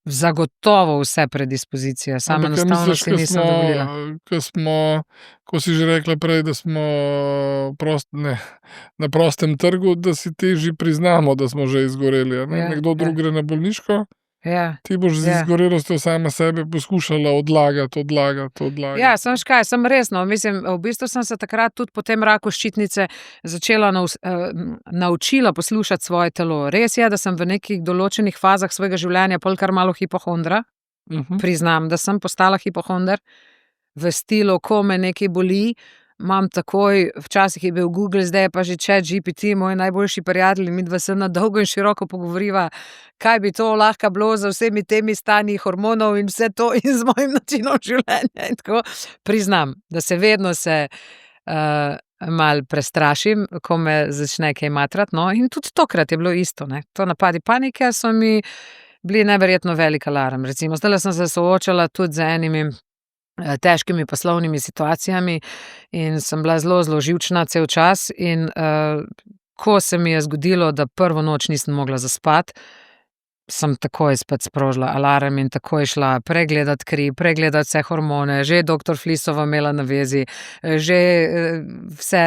Zagotovo vse predispozicije, samo Ampak kaj enostavno misliš, si nisem dovolila. ko si že rekla prej, da smo na prostem trgu, da si ti že priznamo, da smo že izgoreli, a ne? Ja, Nekdo drug gre na bolniško, Ja. ti boš z izgorelostjo sama sebe poskušala odlagati. Ja, samo škaj, sem resno. Mislim, v bistvu sem se takrat tudi po tem raku ščitnice začela naučila poslušati svoje telo. Res je, da sem v nekih določenih fazah svojega življenja pol kar malo hipohondra. Priznam, da sem postala hipohonder. V stilu, ko me nekaj boli, imam takoj, včasih je bil Google, zdaj je pa že ChatGPT, moj najboljši prijatelj, in midva se na dolgo in široko pogovoriva, kaj bi to lahko bilo z vsemi temi stanji hormonov in vse to in z mojim načinom življenja. In tako priznam, da se vedno malo prestrašim, ko me začne kaj matrati, no, in tudi tokrat je bilo isto, ne. To napadi panike so mi bili neverjetno velik alarm. Recimo, zdajle sem se soočala tudi z enimi težkimi poslovnimi situacijami in sem bila zelo, zelo živčna cel čas in ko se mi je zgodilo, da prvo noč nisem mogla zaspati, sem takoj spet sprožila alarm in takoj šla pregledati kri, pregledati vse hormone, že doktor Flisova imela na vezi, že vse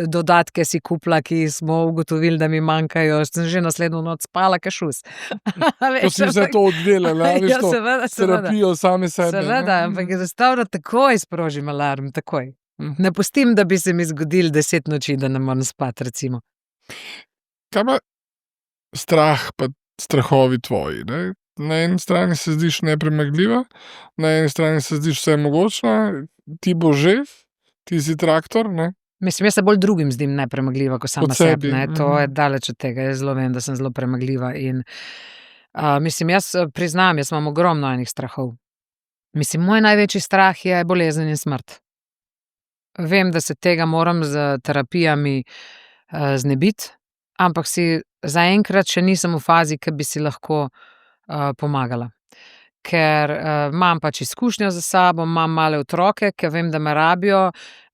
dodatke si kupila, ki smo ugotovili, da mi manjkajo, sem že naslednjo noč spala ke šus. Ko si vse to oddelala, veš Ja, to, seveda. terapijo same sebe. Seveda, ampak enostavno takoj sprožim alarm, takoj. Ne pustim, da bi se mi zgodilo 10 noči, da ne morem spati, recimo. Kaj pa strah pa strahovi tvoji, ne? Na eni strani se zdiš nepremagljiva, na eni strani se zdiš vsemogočna, ti bo že, ti si traktor, ne? Mislim, jaz se bolj drugim zdim nepremagljiva, kot sama Kot sebi, sebi, ne. To je daleč od tega, jaz zelo vem, da sem zelo premagljiva in mislim, jaz priznam, jaz imam ogromno enih strahov. Mislim, moj največji strah je bolezen in smrt. Vem, da se tega moram z terapijami znebiti, ampak si zaenkrat še nisem v fazi, ke bi si lahko pomagala. Ker imam pač izkušnjo za sabo, imam male otroke, ke vem, da me rabijo,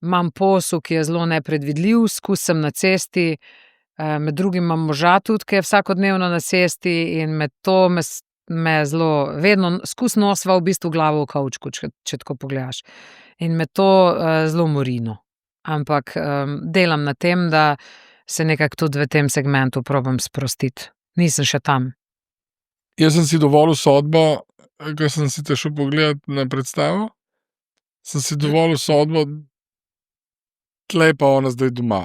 imam posel, ki je zelo nepredvidljiv, skozi sem na cesti, med drugim imam moža tudi, ke je vsakodnevno na cesti in me zelo, vedno skozi nosva v bistvu glavo v kovčku, če tako pogledaš. In me to zelo mori, no. Ampak delam na tem, da se nekako tudi v tem segmentu probam sprostiti. Nisem še tam. Jaz sem si dovolil sodbo, ko sem si te šel pogledat na predstavo, sem si dovolil sodbo, tle je pa ona zdaj doma.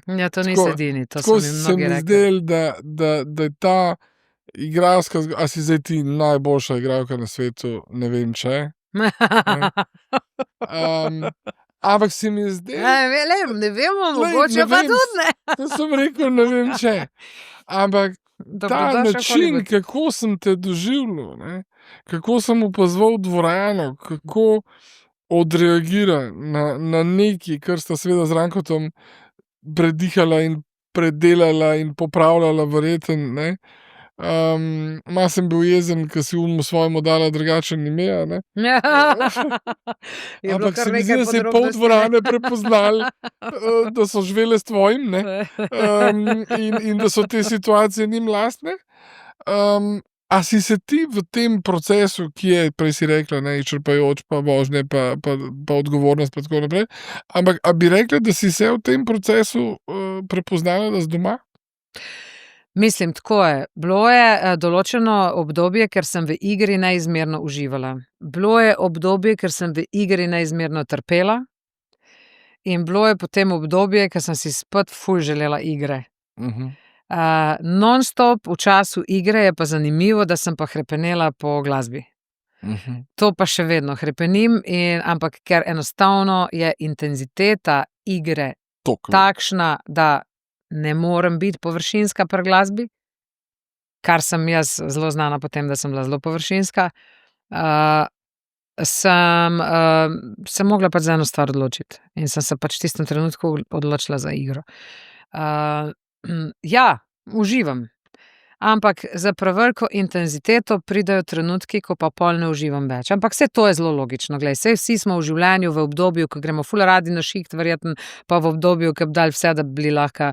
Ja, to nisi edini, to so Tako mi se mnogi mi rekli. zdelo, da je ta igralska a si zdaj ti najboljša igralka na svetu, ne vem, če. Ampak se mi zdelo, Ne vemo, Glej, mogoče ne pa vem, tudi ne. to sem rekel, ne vem, če. Ampak ta način, kako sem te doživljal, ne, kako sem opazoval dvorano, kako odreagira na nekaj, kar sta seveda z Rankotom predihala in predelala in popravljala verjetno, ne. Malo sem bil jezen, ke si onemu svojemu dala drugačen ime, a ne. Ampak se mi zdi, da se je pol dvorane prepoznalo, da so živele s tvojim, ne. In da so te situacije njim lastne. A si se ti v tem procesu, ki je, prej si rekla, ne, izčrpajoč, pa vožnje, pa odgovornost, pa tako naprej, ampak a bi rekla, da si se v tem procesu prepoznala, da si doma? Mislim, tako je. Bilo je določeno obdobje, ker sem v igri neizmerno uživala. Bilo je obdobje, ker sem v igri neizmerno trpela. in bilo je potem obdobje, ko sem si spet ful želela igre. Non-stop v času igre je pa zanimivo, da sem pa hrepenela po glasbi. To pa še vedno hrepenim, ampak ker enostavno je intenziteta igre takšna, da ne morem biti površinska pri glasbi, kar sem jaz zelo znana po tem, da sem bila zelo površinska, sem se mogla pač za eno stvar odločiti in sem se pač v tistem trenutku odločila za igro. Ja, uživam. Ampak za preveliko intenziteto pridejo trenutki, ko pa pol ne uživam več. Ampak vse to je zelo logično. Glej, vsi smo v življenju v obdobju, ko gremo ful radi na šiht, verjetno pa v obdobju, ko bi dali vse, da bi bili lahko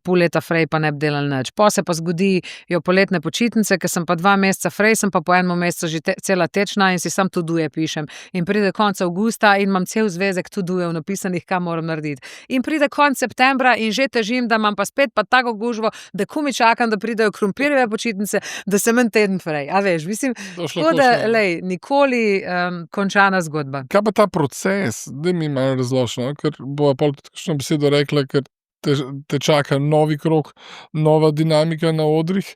pol leta frej, pa ne bi delali nič. Po se pa zgodijo poletne počitnice, ker sem pa 2 meseca frej, sem pa po enem mesecu že cela tečna in si sam to-duje pišem. In pride konec avgusta in imam cel zvezek to-dujev napisanih, kaj moram narediti. In pride konec septembra in že težim, da imam pa spet pa tako gužvo, da komaj čakam, da pridejo krompirjeve počitnice, da sem en teden prej. A veš, mislim, tako da, nikoli končana zgodba. Kaj pa ta proces, da mi malo razloži, no? Ker bova pol tudi kakšno besedo rekla, ker te čaka novi krog, nova dinamika na odrih.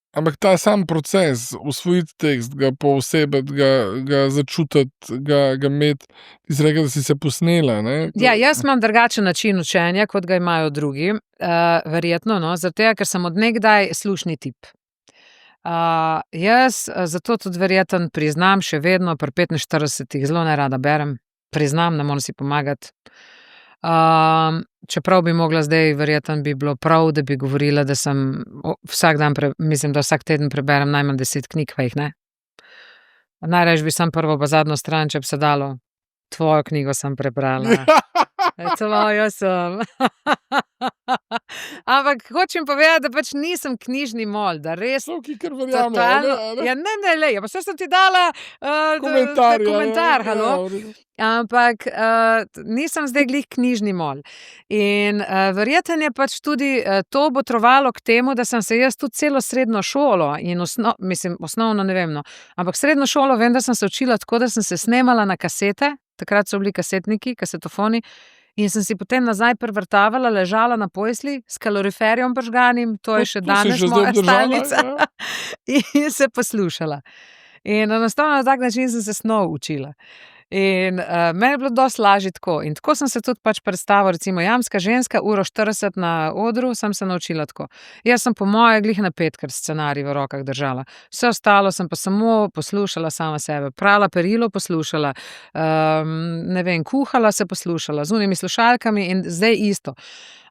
Ampak ta sam proces, usvojiti tekst, ga poosebiti, ga začutiti, ga imeti, ti si rekla, da si se posnela, ne? Ja, jaz imam drugačen način učenja, kot ga imajo drugi. Verjetno, no, zaradi tega, ker sem od nekdaj slušni tip. Jaz zato tudi verjetno priznam še vedno pri 45 zelo nerada berem. Priznam, ne morem si pomagati. Čeprav bi mogla zdaj, verjetno bi bilo prav, da bi govorila, da sem vsak dan, mislim, da vsak teden preberem najmanj 10 knjig, pa jih ne. Najrajši bi sam prvo pa zadnjo stran, če bi se dalo. Tvojo knjigo sem prebrala. Tvojo sem. Ampak hočem povedati, da pač nisem knjižni mol, da res totalno. Ja, ne, pa vse sem ti dala komentar, halo. Ampak nisem zdaj glih knjižni mol. In verjetno je pač tudi to botrovalo k temu, da sem se jaz tudi celo srednjo šolo in osnovno ne vem, no, ampak srednjo šolo vem, da sem se učila tako, da sem se snemala na kasete, takrat so bili kasetniki, kasetofoni, in sem si potem nazaj prevrtavala, ležala na postelji s kaloriferjem prižganim, to je še danes moja stalnica, in se poslušala. In enostavno na tak način sem se snov učila. In meni je bilo dosti lažje tako. In tako sem se tudi pač predstavila, recimo Jamska ženska, 1:40 na odru, sem se naučila tako. Jaz sem po moje glih na 5 scenarij v rokah držala. Vse ostalo sem pa samo poslušala sama sebe. Prala perilo poslušala, ne vem, kuhala se poslušala, z unimi slušalkami in zdaj isto.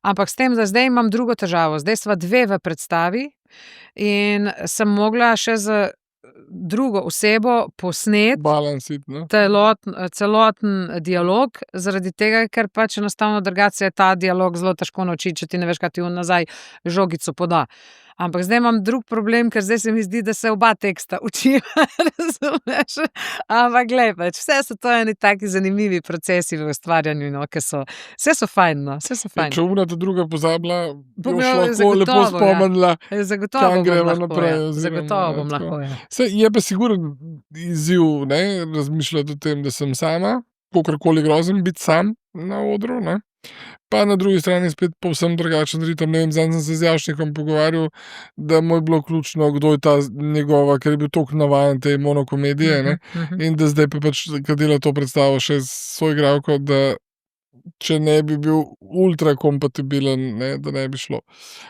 Ampak s tem, da zdaj imam drugo težavo. Zdaj sva 2 v predstavi in sem mogla še z drugo osebo posnet celoten dialog, zaradi tega, ker pač enostavno drugače je ta dialog zelo težko naučiti, če ti ne veš, kaj ti on nazaj žogico poda. Ampak zdaj imam drug problem, ker zdaj se mi zdi, da se oba teksta učim, razumeš? Ampak glej, pač, vse so to eni taki zanimivi procesi v ustvarjanju, no, vse so fajn, no, vse so fajn. Če umna ta druga pozabila, boš lahko lepo spomnila, kam gremo naprej. Zagotovo bom lahko, ja. Je pa sigurno izziv, ne, razmišljati o tem, da sem sama, kakorkoli grozen biti sam na odru, ne. Pa na drugi strani spet povsem drugačen ritem. Ne vem, zdaj sem se z Javšnikom pogovarjal, da mu je bilo ključno, kdo je ta njegova, ker je bil toliko navajen te monokomedije, ne, in da zdaj pa pač, kad dela to predstavo še s soigralko, da če ne bi bil ultra kompatibilen, ne, da ne bi šlo.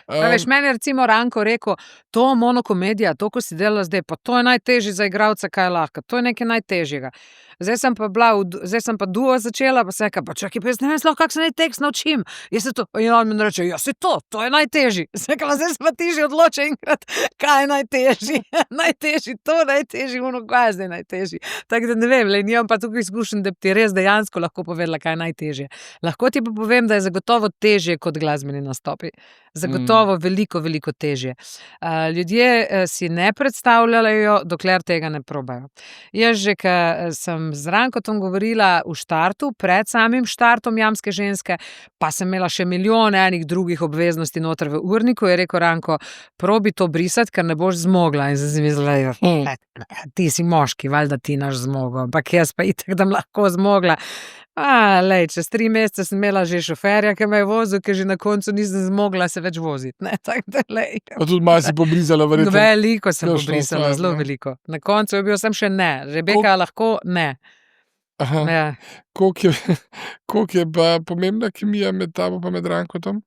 Veš, meni je recimo Ranko rekel, to monokomedija, to, ko si delala zdaj, pa to je najtežje za igralca, kaj je lahko, to je nekaj najtežjega. Zdaj sem pa duo začela, pa se reka, pa čakaj, pa jaz ne vem sploh, kako se naj tekst naučim. In on mi reče, ja, se to je najtežji. Se reka, zdaj se pa ti že odloči enkrat, kaj je najtežji. Najtežji, kaj je zdaj najtežji. Tako da ne vem, nimam pa tukaj izkušenj, da bi ti res dejansko lahko povedala, kaj je najtežje. Lahko ti pa povem, da je zagotovo težje kot glasbeni nastopi. Zagotovo veliko, veliko težje. Ljudje si ne predstavljajo, dokler tega ne probajo. Jaz že, ko sem z Rankotom govorila v štartu, pred samim štartom Jamske ženske, pa sem imela še milijon enih drugih obveznosti noter v urniku, je rekel Ranko, probi to brisati, ker ne boš zmogla. In sem si mislila, ti si moški, valjda ti naš zmogo, ampak jaz pa itak, da lahko zmogla. Lej, čez 3 mesece sem imela že šoferja, ki me je vozil, ker že na koncu nisem zmogla se več voziti, ne, tako da lej. Pa tudi malo si pobrizala verjetno. Veliko sem kakšno pobrisala, stvar, zelo ne. veliko. Na koncu je bil samo še ne. Rebeka lahko, ne. Aha. Ja. Koliko je pa pomembna kemija med tabo pa med Rankotom?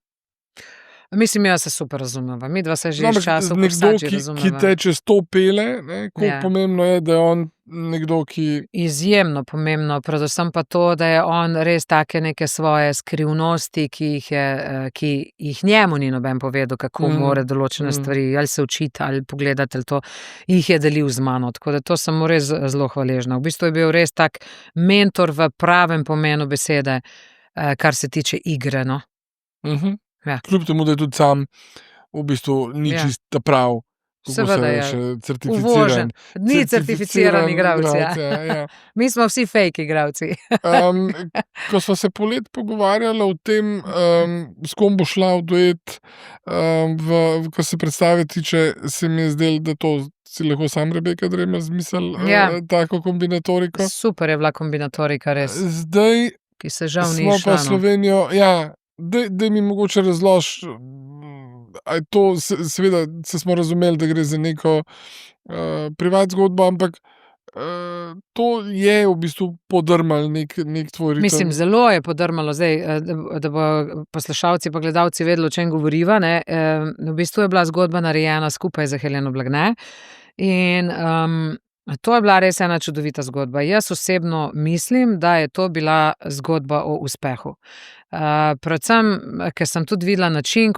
Mislim, se super razumeva. Midva se že No, iz ampak časov nekdo, Korsači ki razumeva. te čez to pelje, ne, koliko Ja. pomembno je, da je on nekdo, ki Izjemno pomembno, predvsem pa to, da je on res take neke svoje skrivnosti, ki jih njemu ni noben povedal, kako more določene stvari ali se učiti ali pogledati ali to, jih je delil z mano, tako da to sem mu res zelo hvaležna. V bistvu je bil res tak mentor v pravem pomenu besede, kar se tiče igre, no. Ja. Kljub temu, da je tudi sam v bistvu ni Ja. čisto ta prav, kako se Seveda je. reče, certificiran. Uvožen. Ni certificiran igralec, ja. ja. Mi smo vsi fake igralci. Ko sva se poleti pogovarjala o tem, s kom bo šla v duet, ko se predstave tiče, se mi je zdelo, da to si lahko sam Rebeka Dremelj izmislil, Ja. tako kombinatoriko. Super je bila kombinatorika, res, Zdaj ki se žal ni smo izšla, pa no. Slovenijo, daj mi mogoče razloži, a je to, seveda se smo razumeli, da gre za neko privat zgodbo, ampak to je v bistvu podrmalo neki tvoj ritem. Mislim, zelo je podrmalo zdaj, da bojo poslušalci pa gledalci vedeli, o čem govoriva, ne. V bistvu je bila zgodba narejena skupaj z Heleno Blagne in, to je bila res ena čudovita zgodba. Jaz osebno mislim, da je to bila zgodba o uspehu. Predvsem, ker sem tudi videla način,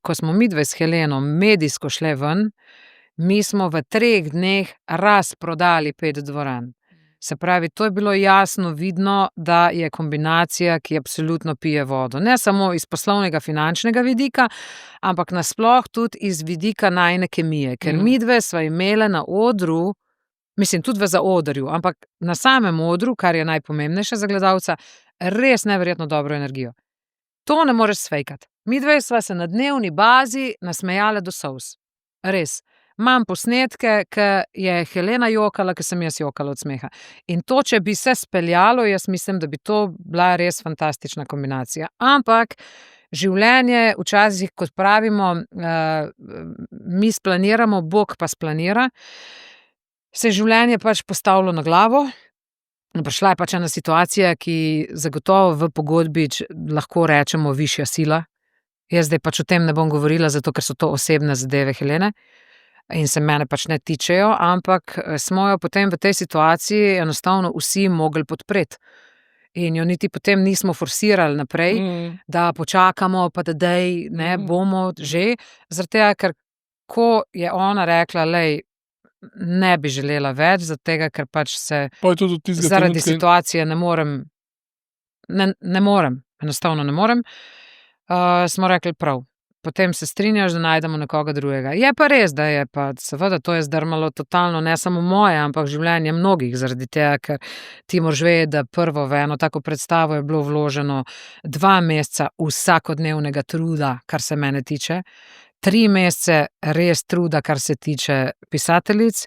ko smo midve s Heleno medijsko šle ven, mi smo v 3 dneh razprodali 5 dvoran. Se pravi, to je bilo jasno vidno, da je kombinacija, ki absolutno pije vodo. Ne samo iz poslovnega, finančnega vidika, ampak nasploh tudi iz vidika najine kemije. Ker midve sva imele na odru, mislim, tudi v zaodrju, ampak na samem odru, kar je najpomembnejše za gledalca, res neverjetno dobro energijo. To ne moreš sfejkati. Midve sva se na dnevni bazi nasmejale do solz. Res. Imam posnetke, ke je Helena jokala, ke sem jaz jokala od smeha. In to, če bi se speljalo, jaz mislim, da bi to bila res fantastična kombinacija. Ampak življenje včasih, kot pravimo, mi splaniramo, Bog pa splanira, se je življenje pač postavilo na glavo. Prišla je pač ena situacija, ki zagotovo v pogodbi, lahko rečemo, višja sila. Jaz zdaj pač o tem ne bom govorila, zato ker so to osebne zadeve Helene in se mene pač ne tičejo, ampak smo jo potem v tej situaciji enostavno vsi mogli podpreti. In jo niti potem nismo forsirali naprej, da počakamo, pa da daj, ne, bomo že. Zaradi tega, ker ko je ona rekla, lej, ne bi želela več, zaradi tega, ker pač se Pol je tudi od tistega zaradi trenutka situacije ne morem, ne morem, enostavno ne morem, smo rekli prav. Potem se strinjaš, da najdemo nekoga drugega. Je pa res, da je pa seveda to je zdrmalo totalno, ne samo moje, ampak življenje mnogih, zaradi tega, ker ti moraš vedeti, da prvo v eno tako predstavo je bilo vloženo 2 meseca vsakodnevnega truda, kar se mene tiče, 3 mesece res truda, kar se tiče pisateljic,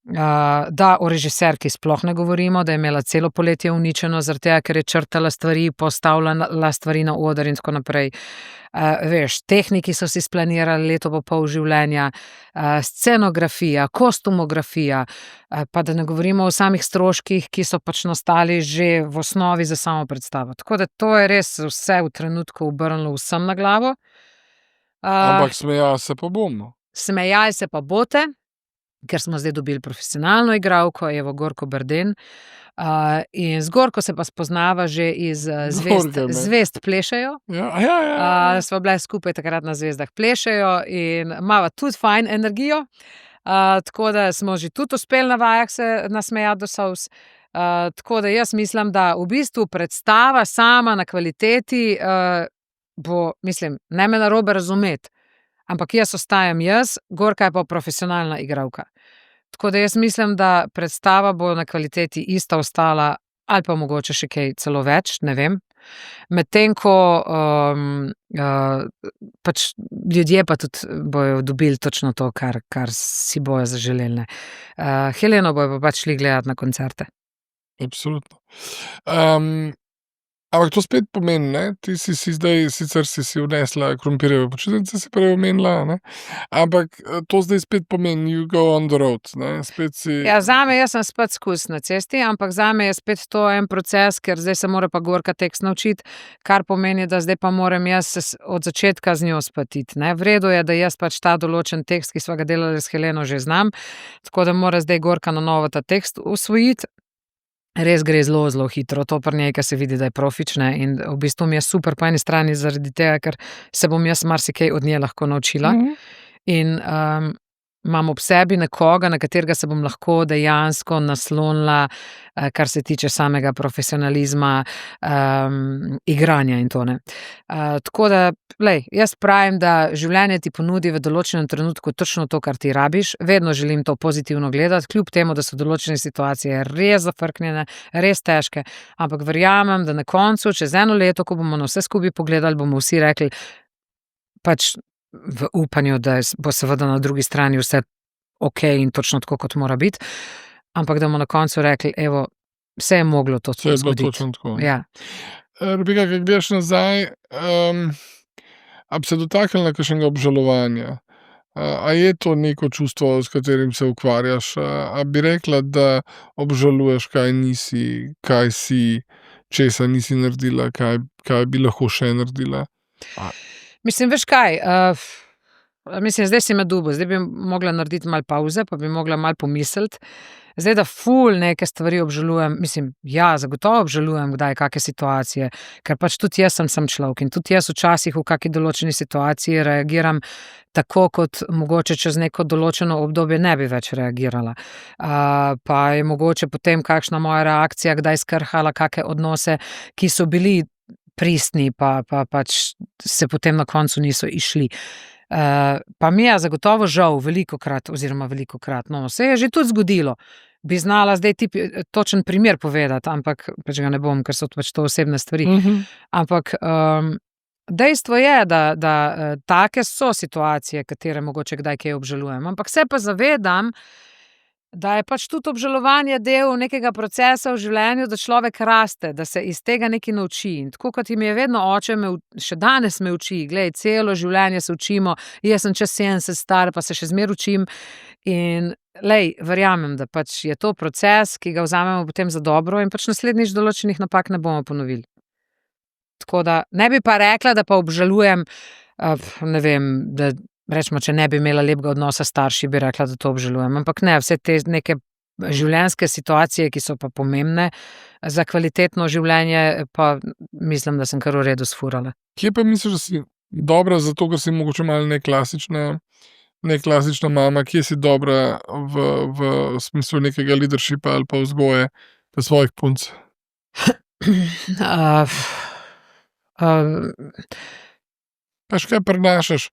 da o režiserki sploh ne govorimo, da je imela celo poletje uničeno, zaradi tega, ker je črtala stvari, postavljala stvari na oder in tako naprej. Veš, tehniki so si splanirali leto pa pol življenja, scenografija, kostumografija, pa da ne govorimo o samih stroških, ki so pač nastali že v osnovi za samo predstavo. Tako da to je res vse v trenutku obrnilo vsem na glavo. Ampak smejali se pa bomo. Smejali se pa boste, ker smo zdaj dobili profesionalno igralko, Evo Gorko Berden. In z Gorko se pa spoznava že iz Zvezd plešejo. Ja. Sva bile skupaj takrat na Zvezdah plešejo in imava tudi fajn energijo. Tako da smo že tudi uspeli na vajah se nasmejati do solz. Tako da jaz mislim, da v bistvu predstava sama na kvaliteti bo, mislim, ne me narobe razumeti, ampak jaz ostajam jaz, Gorka je pa profesionalna igralka. Tako da jaz mislim, da predstava bo na kvaliteti ista ostala ali pa mogoče še kaj celo več, ne vem. Medtem ko pač ljudje pa tudi bojo dobili točno to, kar si bojo zaželeli, ne. Heleno bojo pa pač šli gledat na koncerte. Absolutno. Ampak to spet pomeni, ne, ti si zdaj, sicer si vnesla krompirjeve počitnice, si prej omenila, ne, ampak to zdaj spet pomeni you go on the road, ne, spet si. Ja, zame, jaz sem spet skozi na cesti, ampak zame je spet to en proces, ker zdaj se mora pa Gorka tekst naučiti, kar pomeni, da zdaj pa moram jaz od začetka z njo spet iti, ne. V redu je, da jaz pač ta določen tekst, ki sva ga delali s Heleno, že znam, tako da mora zdaj Gorka na novo ta tekst usvojiti. Res gre zelo, zelo hitro, to pri njej, ker se vidi, da je profič, ne, in v bistvu mi je super po eni strani zaradi tega, ker se bom jaz marsikaj od nje lahko naučila. In imam ob sebi nekoga, na katerega se bom lahko dejansko naslonila, kar se tiče samega profesionalizma, igranja in to, ne. Tako da, glej, jaz pravim, da življenje ti ponudi v določenem trenutku točno to, kar ti rabiš. Vedno želim to pozitivno gledati, kljub temu, da so določene situacije res zafrknjene, res težke, ampak verjamem, da na koncu, čez 1 leto, ko bomo na vse skupaj pogledali, bomo vsi rekli, pač v upanju, da bo seveda na drugi strani vse okej in točno tako, kot mora biti, ampak da bomo na koncu rekli, evo, se je moglo to Vse je bilo zgoditi. točno tako. Ja. Rebeka, ko gledaš nazaj, a bi se dotaknila kakšnega obžalovanja? A je to neko čustvo, s katerim se ukvarjaš? A bi rekla, da obžaluješ, kaj nisi, kaj si, česa nisi naredila, kaj bi lahko še naredila? Mislim, veš kaj, mislim, zdaj si me dobil, zdaj bi mogla narediti malo pavze, pa bi mogla malo pomisliti. Zdaj, da ful neke stvari obžalujem, mislim, ja, zagotovo obžalujem kdaj kake situacije, ker pač tudi jaz sem človek in tudi jaz včasih v kaki določeni situaciji reagiram tako, kot mogoče čez neko določeno obdobje ne bi več reagirala. Pa je mogoče potem kakšna moja reakcija kdaj skrhala kake odnose, ki so bili pristni, pa pač se potem na koncu niso išli. Pa mi je zagotovo žal velikokrat, no, se je že tudi zgodilo. Bi znala zdaj točen primer povedati, ampak pač ga ne bom, ker so pač to osebne stvari. Ampak dejstvo je, da take so situacije, katere mogoče kdaj kaj obžalujem, ampak se pa zavedam, da je pač tudi obžalovanje del nekega procesa v življenju, da človek raste, da se iz tega nekaj nauči. In tako kot mi je vedno oče, še danes me uči, glej, celo življenje se učimo, jaz sem čez 70 star, pa se še zmeraj učim. In lej, verjamem, da pač je to proces, ki ga vzamemo potem za dobro in pač naslednjič določenih napak ne bomo ponovili. Tako da ne bi pa rekla, da pa obžalujem, ne vem, da rečemo, če ne bi imela lepega odnosa s starši, bi rekla, da to obžalujem. Ampak ne, vse te neke življenjske situacije, ki so pa pomembne za kvalitetno življenje, pa mislim, da sem kar v redu sfurala. Kje pa misliš, da si dobra, zato ker si mogoče malo neklasična mama, kje si dobra v smislu nekega leadershipa ali pa vzgoje svojih punc? Pač kaj prenašaš,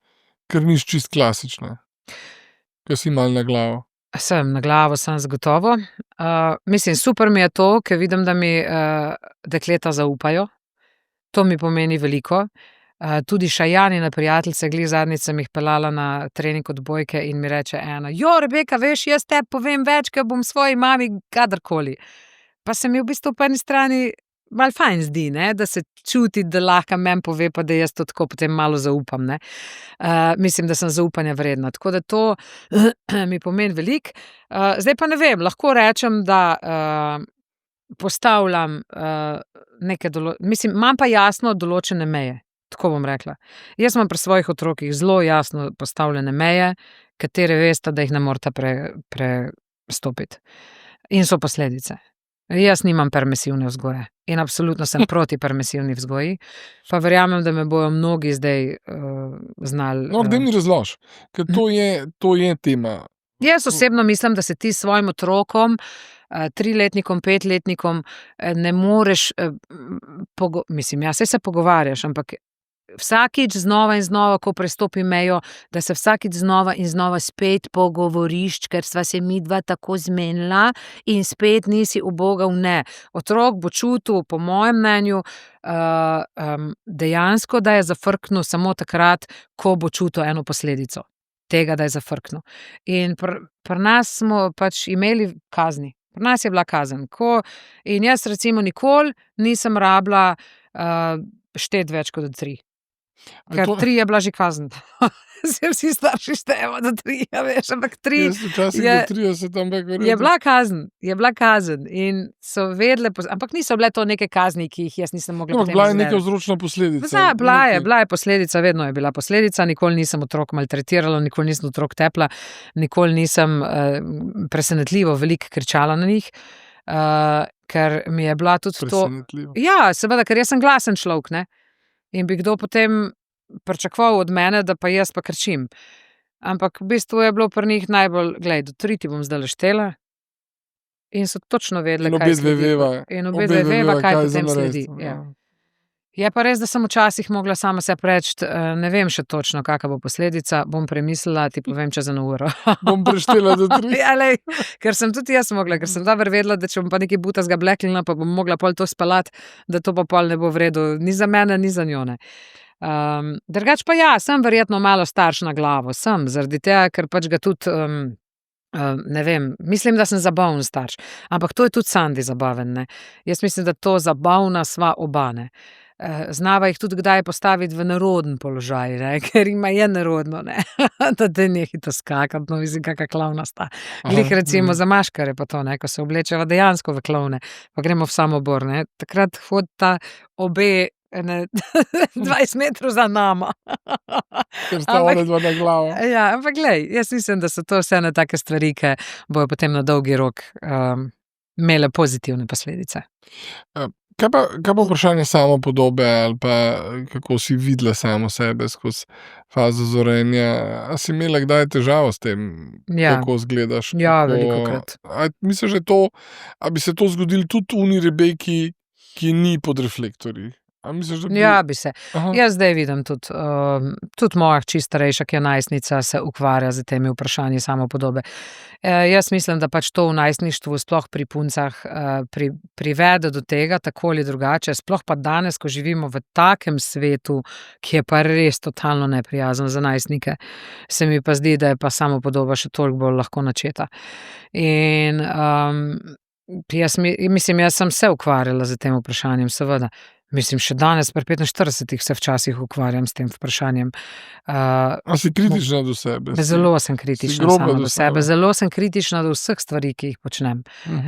ker nisi čist klasična, ker si malo na glavo? Sem na glavo, sem zagotovo. Mislim, super mi je to, ker vidim, da mi dekleta zaupajo. To mi pomeni veliko. Tudi Šajanina prijateljica, glih zadnjič sem jih peljala na trening odbojke in mi reče ena: Rebeka, veš, jaz tebi povem več, ker bom svoji mami kadarkoli. Pa se mi v bistvu po eni strani malo fajn zdi, ne, da se čuti, da lahko meni pove, pa da jaz to tako potem malo zaupam, ne. Mislim, da sem zaupanja vredna, tako da to mi pomeni veliko. Zdaj pa ne vem, lahko rečem, da postavljam neke mislim, imam pa jasno določene meje, tako bom rekla. Jaz imam pri svojih otrokih zelo jasno postavljene meje, katere veste, da jih ne morete prestopiti. In so posledice. Jaz nimam permisivne vzgoje in absolutno sem proti permisivni vzgoji, pa verjamem, da me bojo mnogi zdaj znali. No, daj mi razloži, ker to je tema. Jaz osebno mislim, da se ti s svojim otrokom, 3-letnikom, 5-letnikom, ne moreš, mislim, ja, saj se pogovarjaš, ampak vsakič znova in znova, ko prestopi mejo, da se vsakič znova in znova spet pogovoriš, ker sva se midva tako zmenila in spet nisi ubogal, ne. Otrok bo čutil, po mojem mnenju, dejansko, da je zafrknil samo takrat, ko bo čutil eno posledico tega, da je zafrknil. In pri nas smo pač imeli kazni. Pri nas je bila kazen. In jaz recimo nikoli nisem rabila šteti več kot do 3. A Ker to- 3 je bila že kazen. Vsi starši štejemo do 3, veš, ampak 3 Jaz včasih je- do 30, ampak v je redu. bila kazen in so vedele, ampak niso bile to neke kazni, ki jih jaz nisem mogla Ampak potem bila je neka izvedeti. vzročna posledica. Bila je posledica, vedno je bila posledica, nikoli nisem otrok maltretirala, nikoli nisem otrok tepla, nikoli nisem presenetljivo veliko kričala na njih, ker mi je bila tudi to. Presenetljivo. Ja, seveda, ker jaz sem glasen človek, ne. In bi kdo potem pričakoval od mene, da pa jaz pa kričim. Ampak v bistvu je bilo pri njih najbolj, glej, do 3 ti bom zdajle štela. In so točno vedele, In kaj obe dve sledi. veva. In obe dve veva, kaj za potem narediti. sledi. Ja. Je pa res, da sem včasih mogla sama sebi reči, ne vem še točno, kakva bo posledica, bom premislila, ti povem čez 1 uro. Bom preštela do 3. Ja, lej, ker sem tudi jaz mogla, ker sem dobro vedela, da če bom pa nekaj butazga bleklina, pa bom mogla pol to spelati, da to pa pol ne bo v redu, ni za mene, ni za njo, ne. Drugač pa ja, sem verjetno malo starš na glavo, sem, zaradi tega, ker pač ga tudi, ne vem, mislim, da sem zabaven starš, ampak to je tudi Sandi zabaven, ne. Jaz mislim, da to zabavna sva oba, ne. Znava jih tudi kdaj postaviti v neroden položaj, ne, ker jima je nerodno, ne, da te nehita skakati, no, mislim, kaka klavnasta. Glih recimo za maškare pa to, ne, ko se oblečeva dejansko v klovne, pa gremo v samobor, ne, takrat hodita obe 20 metrov za nama. Ker sta Ampak- one dva na glavo. Ja, ampak glej, jaz mislim, da so to vse ene take stvari, ki bojo potem na dolgi rok imele pozitivne posledice. Kaj pa vprašanje samopodobe ali pa kako si videla samo sebe skozi fazo zorenja? A si imela kdaj težavo s tem, Ja. kako izgledaš? Ja, kako- velikokrat. A misliš, a bi se to zgodilo tudi uni Rebeki, ki ni pod reflektorji? A misliš, da bi... Ja, bi se. Aha. Jaz zdaj vidim tudi moja hči starejša, ki je najstnica, se ukvarja z temi vprašanji samopodobe. Jaz mislim, da pač to v najstništvu, sploh pri puncah, privede do tega, tako ali drugače, sploh pa danes, ko živimo v takem svetu, ki je pa res totalno neprijazen za najstnike, se mi pa zdi, da je pa samopodoba še toliko bolj lahko načeta. In jaz sem se ukvarjala z tem vprašanjem, seveda. Mislim, še danes, pri 45 se včasih ukvarjam s tem vprašanjem. A si kritična do sebe? Zelo sem kritična groba sama do do sebe, sebe. zelo sem kritična do vseh stvari, ki jih počnem.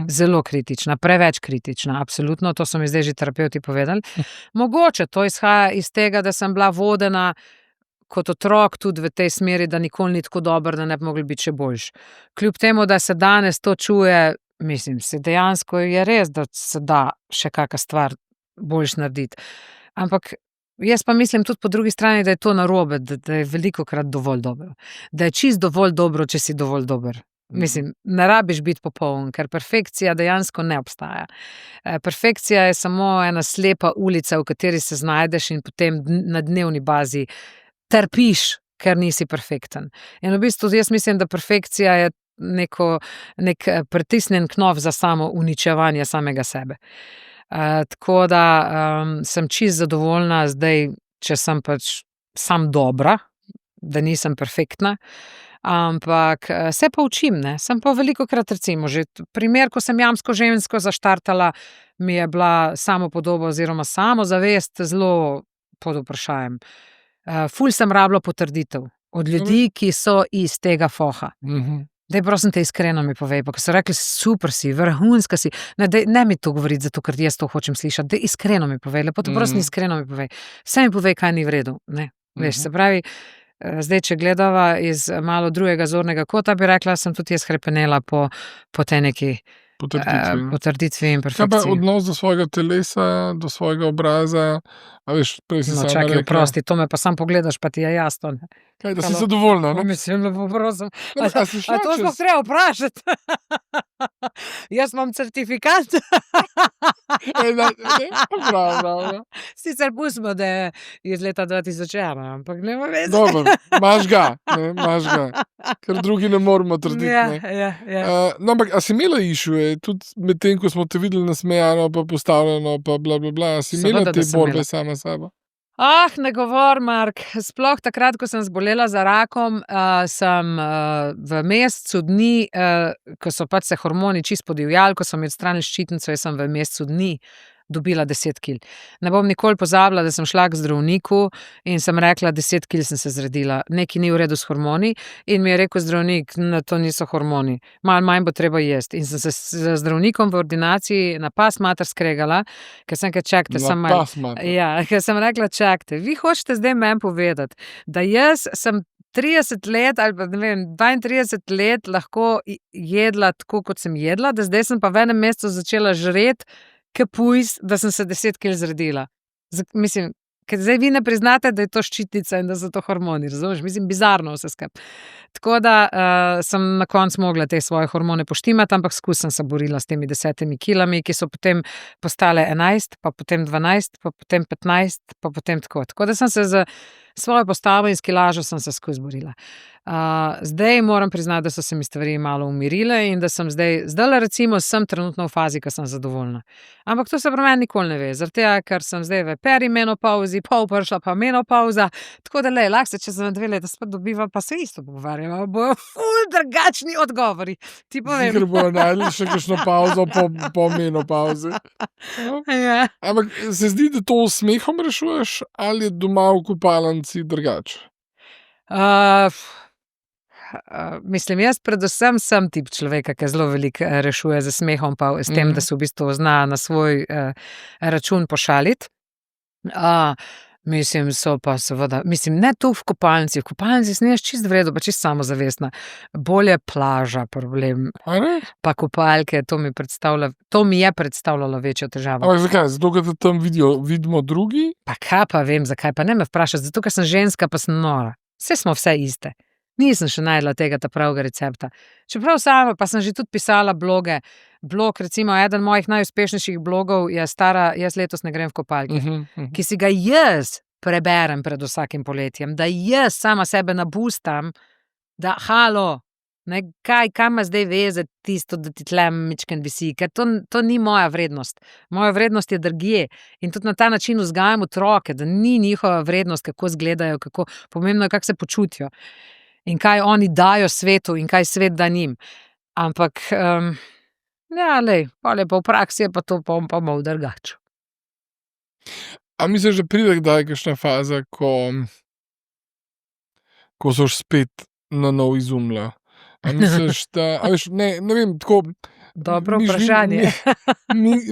Zelo kritična, preveč kritična, absolutno, to so mi zdaj že terapevti povedali. Mogoče to izhaja iz tega, da sem bila vodena kot otrok tudi v tej smeri, da nikoli ni tako dobro, da ne bi mogli biti še boljši. Kljub temu, da se danes to čuje, mislim, se dejansko je res, da se da še kakšna stvar boljš narediti. Ampak jaz pa mislim tudi po drugi strani, da je to narobe, da je velikokrat dovolj dobro. Da je čisto dovolj dobro, če si dovolj dober. Mislim, ne rabiš biti popoln, ker perfekcija dejansko ne obstaja. Perfekcija je samo ena slepa ulica, v kateri se znajdeš in potem na dnevni bazi trpiš, ker nisi perfekten. In v bistvu jaz mislim, da perfekcija je nek pritisnjen knof za samo uničevanje samega sebe. Tako da sem čisto zadovoljna zdaj, če sem pač sam dobra, da nisem perfektna, ampak se pa učim, ne. Sem pa velikokrat recimo že primer, ko sem jamsko žensko zaštartala, mi je bila samopodoba oziroma samozavest zelo pod vprašajem. Ful sem rabila potrditev od ljudi, ki so iz tega foha. Daj, prosim te, iskreno mi povej, pa ko so rekli, super si, vrhunska si, ne mi to govoriti, zato ker jaz to hočem slišati, daj, iskreno mi povej, lepo te prosim, iskreno mi povej. Vse mi povej, kaj ni v redu, ne. Veš, se pravi, zdaj, če gledava iz malo drugega zornega kota, bi rekla, sem tudi jaz hrepenela po tej neki potrditvi in Kaj pa perfekciji. odnos do svojega telesa, do svojega obraza? A veš, prej si No, sama čakaj, rekla, oprosti, to me pa sam pogledaš, pa ti je jasno, ne. kaj, da si Halo. zadovoljna, ne? Mislim, lepo prosim. No, a si šla A to čez- sploh treba vprašati? Jaz imam certifikat. Prav. Sicer pustimo, da je iz leta 2001, ampak nema veze. Dobro, imaš ga, ne, imaš ga. Ker drugi ne moremo trditi, Ja, ne. ja. No, ampak a si imela išuje, tudi med tem, ko smo te videli nasmejano, pa postavljeno, pa bla, bla, bla, a si Seveda, imela da te sem borbe imela. sama s sabo? Ne govor, Mark. Sploh takrat, ko sem zbolela za rakom, sem v mesecu dni, ko so pač se hormoni čisto podivjali, ko so mi odstranili ščitnico, jaz sem v mesecu dni dobila 10 kil. Ne bom nikoli pozabila, da sem šla k zdravniku in sem rekla, 10 kil sem se zredila. Nekaj ni v redu s hormoni in mi je rekel zdravnik, to niso hormoni, malo manj bo treba jesti. In sem se z zdravnikom v ordinaciji na pas mater skregala, ker sem čakajte, ker sem rekla, čakajte, vi hočete zdaj meni povedati, da jaz sem 30 let ali pa, ne vem, 32 let lahko jedla tako, kot sem jedla, da zdaj sem pa v enem mesecu začela žreti, ke pujs, da sem se 10 kil zredila. Mislim, ker zdaj vi ne priznate, da je to ščitnica in da so to hormoni, razumeš? Mislim, bizarno vse skupaj. Tako da sem na koncu mogla te svoje hormone poštimati, ampak skozi sem se borila s temi 10 kilami, ki so potem postale 11, pa potem 12, pa potem 15, pa potem tako. Tako da sem se z svojo postavo in s kilažo sem se skozi borila. Zdaj moram priznati, da so se mi stvari malo umirile in da sem zdajle recimo sem trenutno v fazi, ko sem zadovoljna. Ampak to se pri meni nikoli ne ve, zaradi tega, ker sem zdaj v perimenopauzi, pol prišla pa menopauza, tako da lahko se čez 2 leta spet dobiva, pa se isto pogovarjamo, bojo ful drugačni odgovori. Ti povem. Sicer bojo najdli še kakšno pauzo po menopauzi. Ja. Ampak se zdi, da to s smehom rešuješ ali je doma v kopalnici drugače? Mislim, jaz predvsem sem tip človeka, ki zelo veliko rešuje z smehom, pa s tem, da se v bistvu zna na svoj račun pošaliti. Mislim, so pa seveda, ne tu v kopalnici sem jaz čisto v redu, pa čisto samozavestna. Bolje plaža problem, pa kopalke, to mi je predstavljalo večjo težavo. Ampak zakaj? Zato, ker te tam vidimo drugi? Pa kaj pa vem, zakaj, pa ne me vprašati, zato, ker sem ženska, pa sem nora. Vse smo vse iste. Nisem še našla tega pravega recepta. Čeprav sama, pa sem že tudi pisala bloge. Blog, recimo, eden mojih najuspešnejših blogov je stara Jaz letos ne grem v kopalke, ki si ga jaz preberem pred vsakim poletjem, da jaz sama sebe nabustam, da halo, kaj me zdaj veze tisto, da ti tle mičken visi, ker to ni moja vrednost. Moja vrednost je drugje in tudi na ta način vzgajam otroke, da ni njihova vrednost, kako izgledajo, kako pomembno je, kako se počutijo in kaj oni dajo svetu in kaj svet da njim. Ampak, pol je pa v praksi je pa to pa malo drugače. A misliš, da pride kdaj kakšna faza, ko so spet na novo izumila? A misliš, da, ne vem, tako. Dobro vprašanje.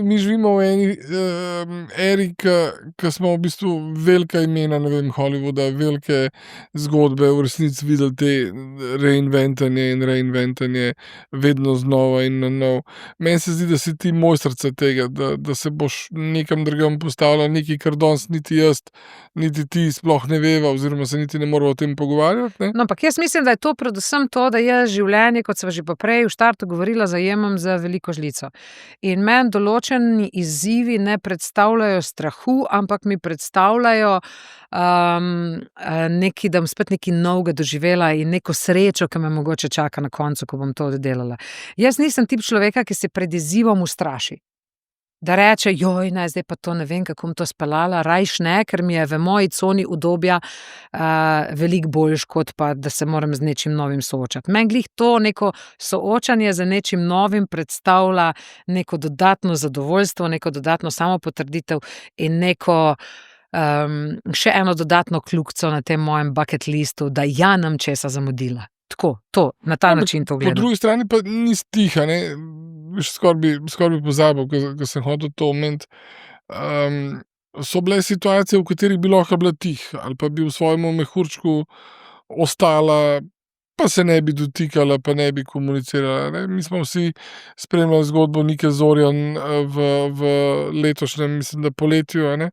Mi živimo v eni eri, ko smo v bistvu velika imena, ne vem, Hollywooda, velike zgodbe v resnici videli te reinventanje vedno znova in na nov. Meni se zdi, da si ti mojstrica tega, da se boš nekam drugam postavila, nekaj, kar danes niti jaz, niti ti sploh ne veva, oziroma se niti ne moramo o tem pogovarjati. No, ampak jaz mislim, da je to predvsem to, da jaz življenje, kot sva že pa prej v štartu govorila, zajemam z veliko žlico. In meni določeni izzivi ne predstavljajo strahu, ampak mi predstavljajo nekaj, da bom spet nekaj novega doživela in neko srečo, ki me mogoče čaka na koncu, ko bom to oddelala. Jaz nisem tip človeka, ki se pred izzivom ustraši. Da reče, zdaj pa to ne vem, kako bom to speljala, rajš ne, ker mi je v moji coni udobja veliko boljš, kot pa, da se moram z nečim novim soočati. Meni glih to neko soočanje z nečim novim predstavlja neko dodatno zadovoljstvo, neko dodatno samopotrditev in neko še eno dodatno kljukico na tem mojem bucket listu, da nam česa zamudila. Tako, na ta način to gledam. Po drugi strani pa nisi tiha, ne? Skoraj bi pozabil, ko sem hotel to omeniti. So bile situacije, v katerih bi lahko bila tiha, ali pa bi v svojem mehurčku ostala, pa se ne bi dotikala, pa ne bi komunicirala. Ne? Mi smo vsi spremljali zgodbo Nike Zorjan v letošnjem, mislim, da poletju. Ne?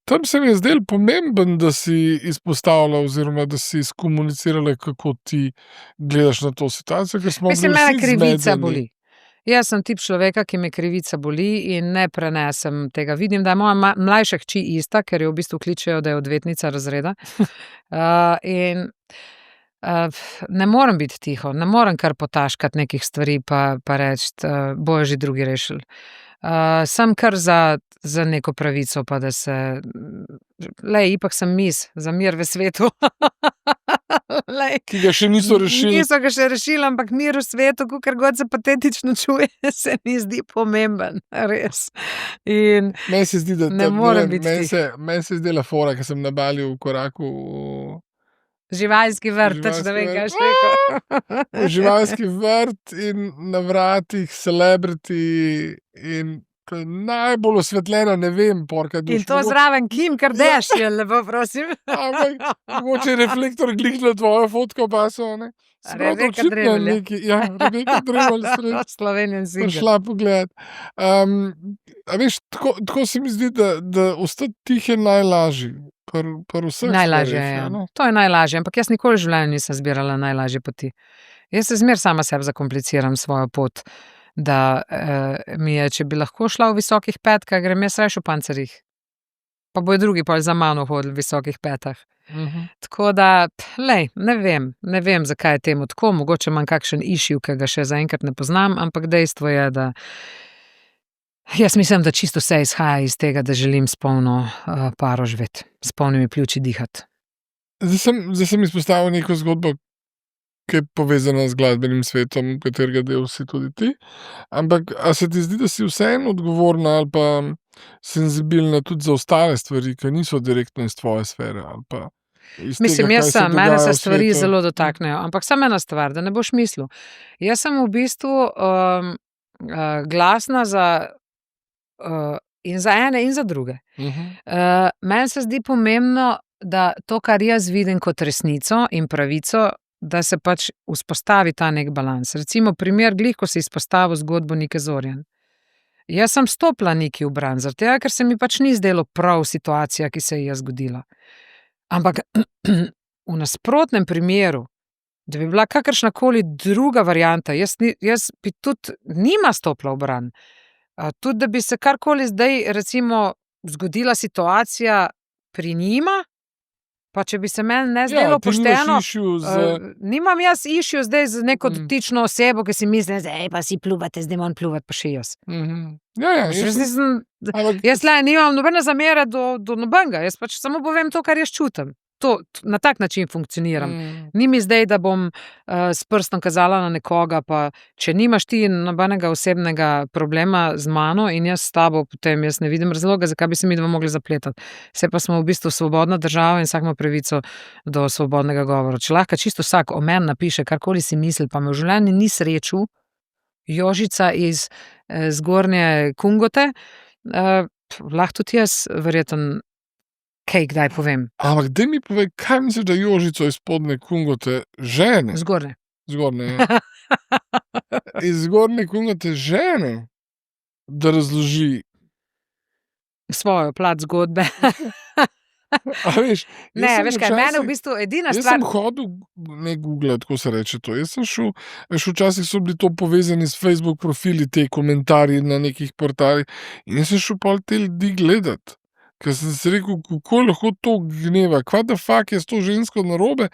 Tam se mi je zdelo pomemben, da si izpostavila oziroma da si skomunicirala, kako ti gledaš na to situacijo, ker smo bili vsi zmedeni. Mene krivica boli. Jaz sem tip človeka, ki me krivica boli in ne prenesem tega. Vidim, da je moja mlajša hči ista, ker jo v bistvu kličejo, da je odvetnica razreda. In ne morem biti tiho, ne morem kar potaškati nekih stvari pa reči, bojo že drugi rešili. Sem kar za neko pravico, pa da se, ipak sem za mir v svetu. Lej, ki ga še niso rešili. Niso ga še rešili, ampak mir v svetu, kakor god se patetično čuje, se mi zdi pomemben, res. In Meni se zdi, da ne morem biti meni se je zdela fora, ko sem na Baliju v koraku živalski vrt, točno ne vem, kaj Živalski še rekel. v živalski vrt in na vratih celebrity in to je najbolj osvetljena, ne vem, porka duš. In to zraven Kim Kardashian, lepo prosim. Ampak mogoče reflektor glih na tvojo fotko paso, ne. Rebeka Dremelj, ja. Rebeka Dremelj Slovenian single. prišla pogledat. A veš, tako se mi zdi, da ostati tih je najlažje. Pri vseh Najlažje stvareh, je, a ne. to je najlažje, ampak jaz nikoli v življenju nisem zbirala najlažje poti. Jaz se zmer sama sebi zakompliciram svojo pot, da mi je, če bi lahko šla v visokih petkah, grem jaz rajši v pancerjih. Pa bojo drugi pol za mano hodili v visokih petah. Tako da, ne vem, zakaj je temu tako, mogoče imam kakšen issue, ki ga še zaenkrat ne poznam, ampak dejstvo je, da jaz mislim, da čisto vse izhaja iz tega, da želim s polno paro živeti, s polnimi pljuči dihati. Zdaj sem izpostavil neko zgodbo, ki je povezana z glasbenim svetom, katerega del si tudi ti. Ampak a se ti zdi, da si vseeno odgovorna ali pa senzibilna tudi za ostale stvari, ki niso direktno iz tvoje sfere ali pa iz Mislim, tega, jaz kaj se sem, mene dogaja se v stvari svetu? zelo dotaknejo, ampak samo ena stvar, da ne boš mislil. Jaz sem v bistvu glasna za in za ene in za druge. Meni se zdi pomembno, da to, kar jaz vidim kot resnico in pravico, da se pač vzpostavi ta nek balans. Recimo primer glih, ko si izpostavil zgodbo Nike Zorjan. Jaz sem stopila Niki v bran, zaradi tega, ker se mi pač ni zdelo prav situacija, ki se je zgodila. Ampak v nasprotnem primeru, da bi bila kakršnakoli druga varianta, jaz bi tudi njima stopila v bran. Tudi, da bi se karkoli zdaj recimo zgodila situacija pri njima, pa če bi se meni ne zdelo pošteno, nimam jaz issue zdaj z neko dotično osebo, ki si misli, zdaj pa si pljuvate, zdaj moram pljuvati pa še jaz. Jaz nimam nobene zamere do nobenega, jaz pač samo povem to, kar jaz čutim. Na tak način funkcioniram. Ni mi zdaj, da bom s prstom kazala na nekoga, pa če nimaš ti nobenega osebnega problema z mano in jaz s tabo, potem jaz ne vidim razloga, zakaj bi se midva mogli zapletati. Saj pa smo v bistvu svobodna država in vsak ima pravico do svobodnega govora. Če lahko čisto vsak o meni napiše, karkoli si misli, pa me v življenju ni srečal, Jožica iz Zgornje Kungote, lahko tudi jaz verjetno kaj kdaj povem. Ampak daj mi povej, kaj misliš, da Jožico iz Spodnje Kungote žene? Zgornje. Zgornje, ja. Iz Zgornje Kungote žene, da razloži svojo plat zgodbe. A veš, Ne, veš kaj, mene v bistvu edina jaz stvar. sem hodil, ne googlati, ko se reče to. Jaz sem šel, veš, včasih so bili to povezani s Facebook profili, te komentarji na nekih portalih in jaz sem šel pol te ljudi gledat. Ker sem si rekel, kako lahko to gneva, kva da fuck je s to žensko narobe,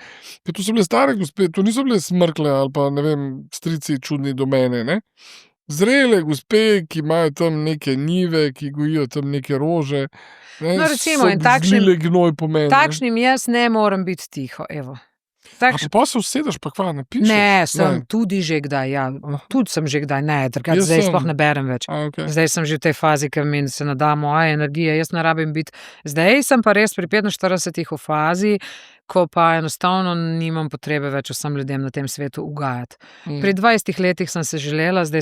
ker to so bile stare gospe, to niso bile smrkle ali pa, ne vem, strici čudni do mene, ne. Zrele gospe, ki imajo tam neke njive, ki gojijo tam neke rože, ne, No, recimo, so in takšnim- zlile gnoj po meni. Takšnim jaz ne morem biti tiho, evo. A pa se usedeš, pa kva napišeš? Ne, sem tudi že kdaj, ja. Tudi sem že kdaj, ne, drugače Jaz zdaj sem. sploh ne berem več. Okay. Zdaj sem že v tej fazi, ker mi se nada moja energija, jaz ne rabim biti. Zdaj sem pa res pri 45 v fazi, ko pa enostavno nimam potrebe več vsem ljudem na tem svetu ugajati. Pri 20 letih sem se želela, zdaj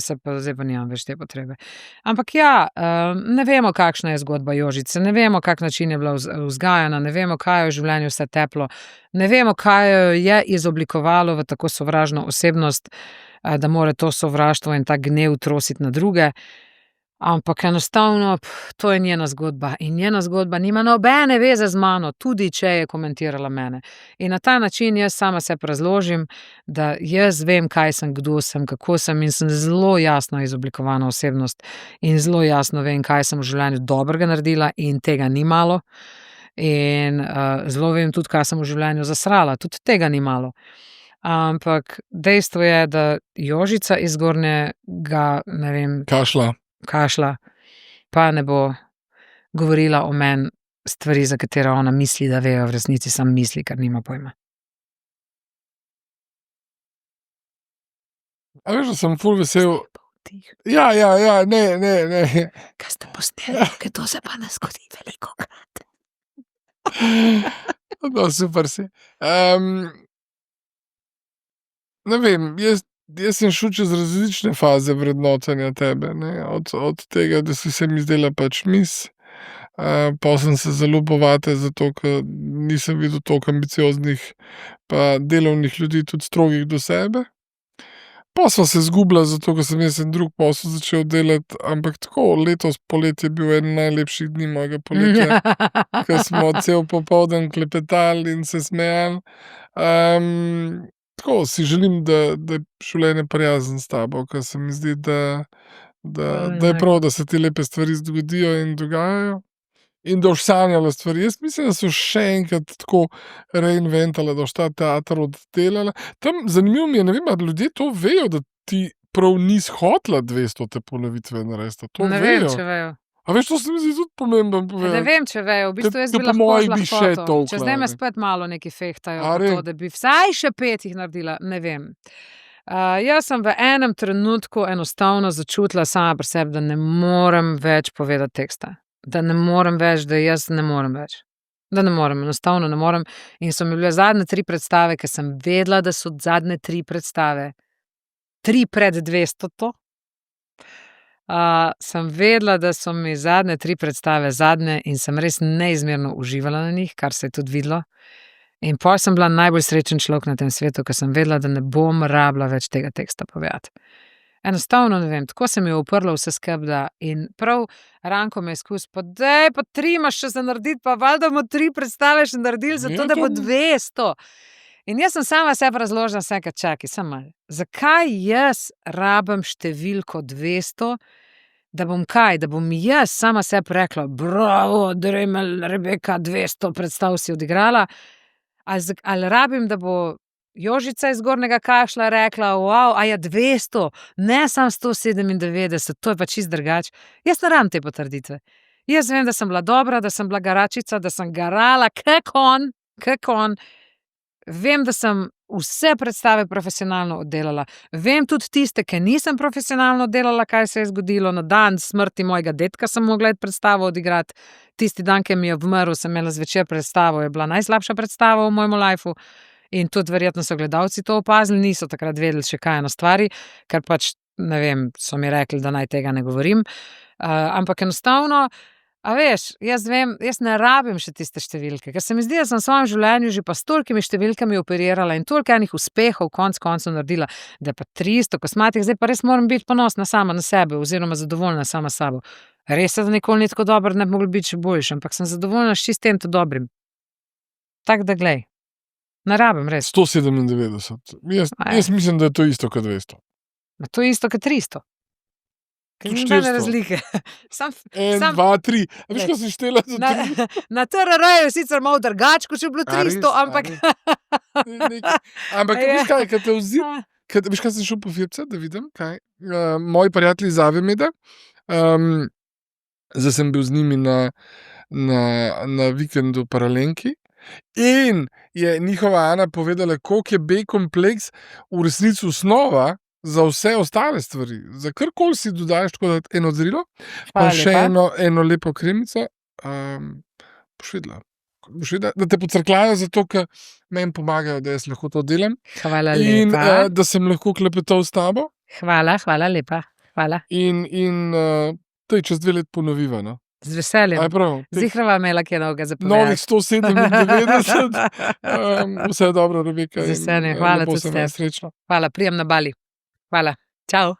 pa nimam več te potrebe. Ampak ja, ne vemo, kakšna je zgodba Jožice, ne vemo, kak način je bila vzgajana, ne vemo, kaj je v življenju vse teplo, ne vemo, kaj jo je izoblikovalo v tako sovražno osebnost, da more to sovraštvo in ta gnev trositi na druge. Ampak enostavno, to je njena zgodba in njena zgodba nima nobene veze z mano, tudi če je komentirala mene. In na ta način jaz sama sebi razložim, da jaz vem, kaj sem, kdo sem, kako sem in sem zelo jasno izoblikovana osebnost in zelo jasno vem, kaj sem v življenju dobrega naredila in tega ni malo. In zelo vem tudi, kaj sem v življenju zasrala, tudi tega ni malo. Ampak dejstvo je, da Jožica iz Zgornjega, ne vem, kašla, pa ne bo govorila o meni stvari, za katere ona misli, da vejo, v resnici samo misli, ker nima pojma. A veš, da sem ful vesel. Tih, Ja, ne. kaj ste posneli, ker to se pa ne zgodi velikokrat. No, super si. Ne vem, jaz sem šel čez različne faze vrednotenja tebe, ne. Od tega, da si se mi zdela pač miss, pol sem se zaljubil vate, zato ker nisem videl toliko ambicioznih pa delovnih ljudi, tudi strogih do sebe. Pol sva se zgubila, zato ker sem jaz en drug posel začel delati, ampak tako, letos poleti je bil eden najlepših dni mojega poletja, ke smo cel popoldan klepetali in se smejali. Tako, si želim, da je življenje prijazno s tabo, ker se mi zdi, da je prav, da se ti lepe stvari zgodijo in dogajajo. In da boš sanjala stvari. Jaz mislim, da so še enkrat tako reinventala, da boš ta teater oddelala. Tam zanimivo mi je, ne vem, a ljudje to vejo, da ti prav nisi hotela 200 ponovitve narediti. To Ne vem, vejo. če vejo. A veš, to se mi zdi tudi pomemben Ne povedati. vem, če vejo. V bistvu Ker- jaz ker bi po lahko moje z bi še lahkoto. tolkla, Čez zdaj me ne. spet malo neki fehtajo A po res? to, da bi vsaj še 5 jih naredila. Ne vem. Jaz sem v enem trenutku enostavno začutila sama pri sebi, da ne morem več povedati teksta. Da ne morem več, da jaz ne morem več. Da ne morem, enostavno ne morem. In so mi bile zadnje 3 predstave, ker sem vedela, da so zadnje 3 predstave, 3 pred 200. Sem vedela, da so mi zadnje 3 predstave zadnje in sem res neizmerno uživala na njih, kar se je tudi videlo. In pol sem bila najbolj srečen človek na tem svetu, ker sem vedela, da ne bom rabila več tega teksta povedati. Enostavno ne vem, tako se mi je uprlo vse skupaj, da in prav Ranko me je skusil, pa daj, pa 3 imaš še za narediti, pa valjda bomo 3 predstave še naredili, zato da bo 200. In jaz sem sama sebi razložila, čakaj, samo malo. Zakaj jaz rabim številko 200, da bom kaj, da bom jaz sama sebi rekla, bravo, Dremelj, Rebeka, 200 predstav si odigrala, ali rabim, da bo Jožica iz Gornjega Kašlja rekla, wow, a je 200, ne samo 197, to je pa čisto drugače. Jaz ne rabim te potrditve. Jaz vem, da sem bila dobra, da sem bila garačica, da sem garala, kak on. Vem, da sem vse predstave profesionalno oddelala. Vem tudi tiste, ki nisem profesionalno oddelala, kaj se je zgodilo. Na dan smrti mojega dedka sem mogla iti predstavo odigrati. Tisti dan, ki mi je umrl, sem imela zvečer predstavo, je bila najslabša predstava v mojem lifeu. In tudi verjetno so gledalci to opazili, niso takrat vedeli še kaj na stvari, ker pač, ne vem, so mi rekli, da naj tega ne govorim. Ampak enostavno, a veš, jaz vem, jaz ne rabim še tiste številke, ker se mi zdi, da sem v svojem življenju že pa s tolikimi številkami operirala in toliko enih uspehov konec koncev naredila, da pa 300 kosmatih, zdaj pa res moram biti ponosna sama na sebe oziroma zadovoljna sama s sabo. Res je, da nikoli ni tako dobro, ne bi moglo biti še boljše, ampak sem zadovoljna s čistim to dobrim. Tako da glej, ne rabim res. 197. Jaz mislim, da je to isto kot 200. To je isto kot 300. Ker Tudi ni nobene 400. razlike. 1, 2, 3. A veš, ko si štela za 3? Na TRR-ju je sicer malo drugače, kot če je bilo A res? 300, ampak Ampak veš kaj, kad te veš, kaj sem šel po Firce, da vidim, kaj? Moji prijatelji iz Avimeda, zdaj sem bil z njimi na vikendu v Paralenki in je njihova Ana povedala, koliko je B-kompleks v resnici osnova za vse ostale stvari. Za karkoli si dodaš, tako da eno zrilo, pa Hvala še lepa. eno lepo kremico, boš videla. Da te pocrkljajo, zato ker meni pomagajo, da jaz lahko to delam. Hvala In lepa. da sem lahko klepetal s tabo. Hvala lepa. Hvala. In to je čez 2 leti ponoviva. No? Z A je veseljem. prav? Zihrava imela kaj novega za Novih povedati. 197. Vse dobro, Rebeka. Z veseljem, hvala tudi tebi. Srečno. Hvala, prijem na Bali. Hvala. Čau.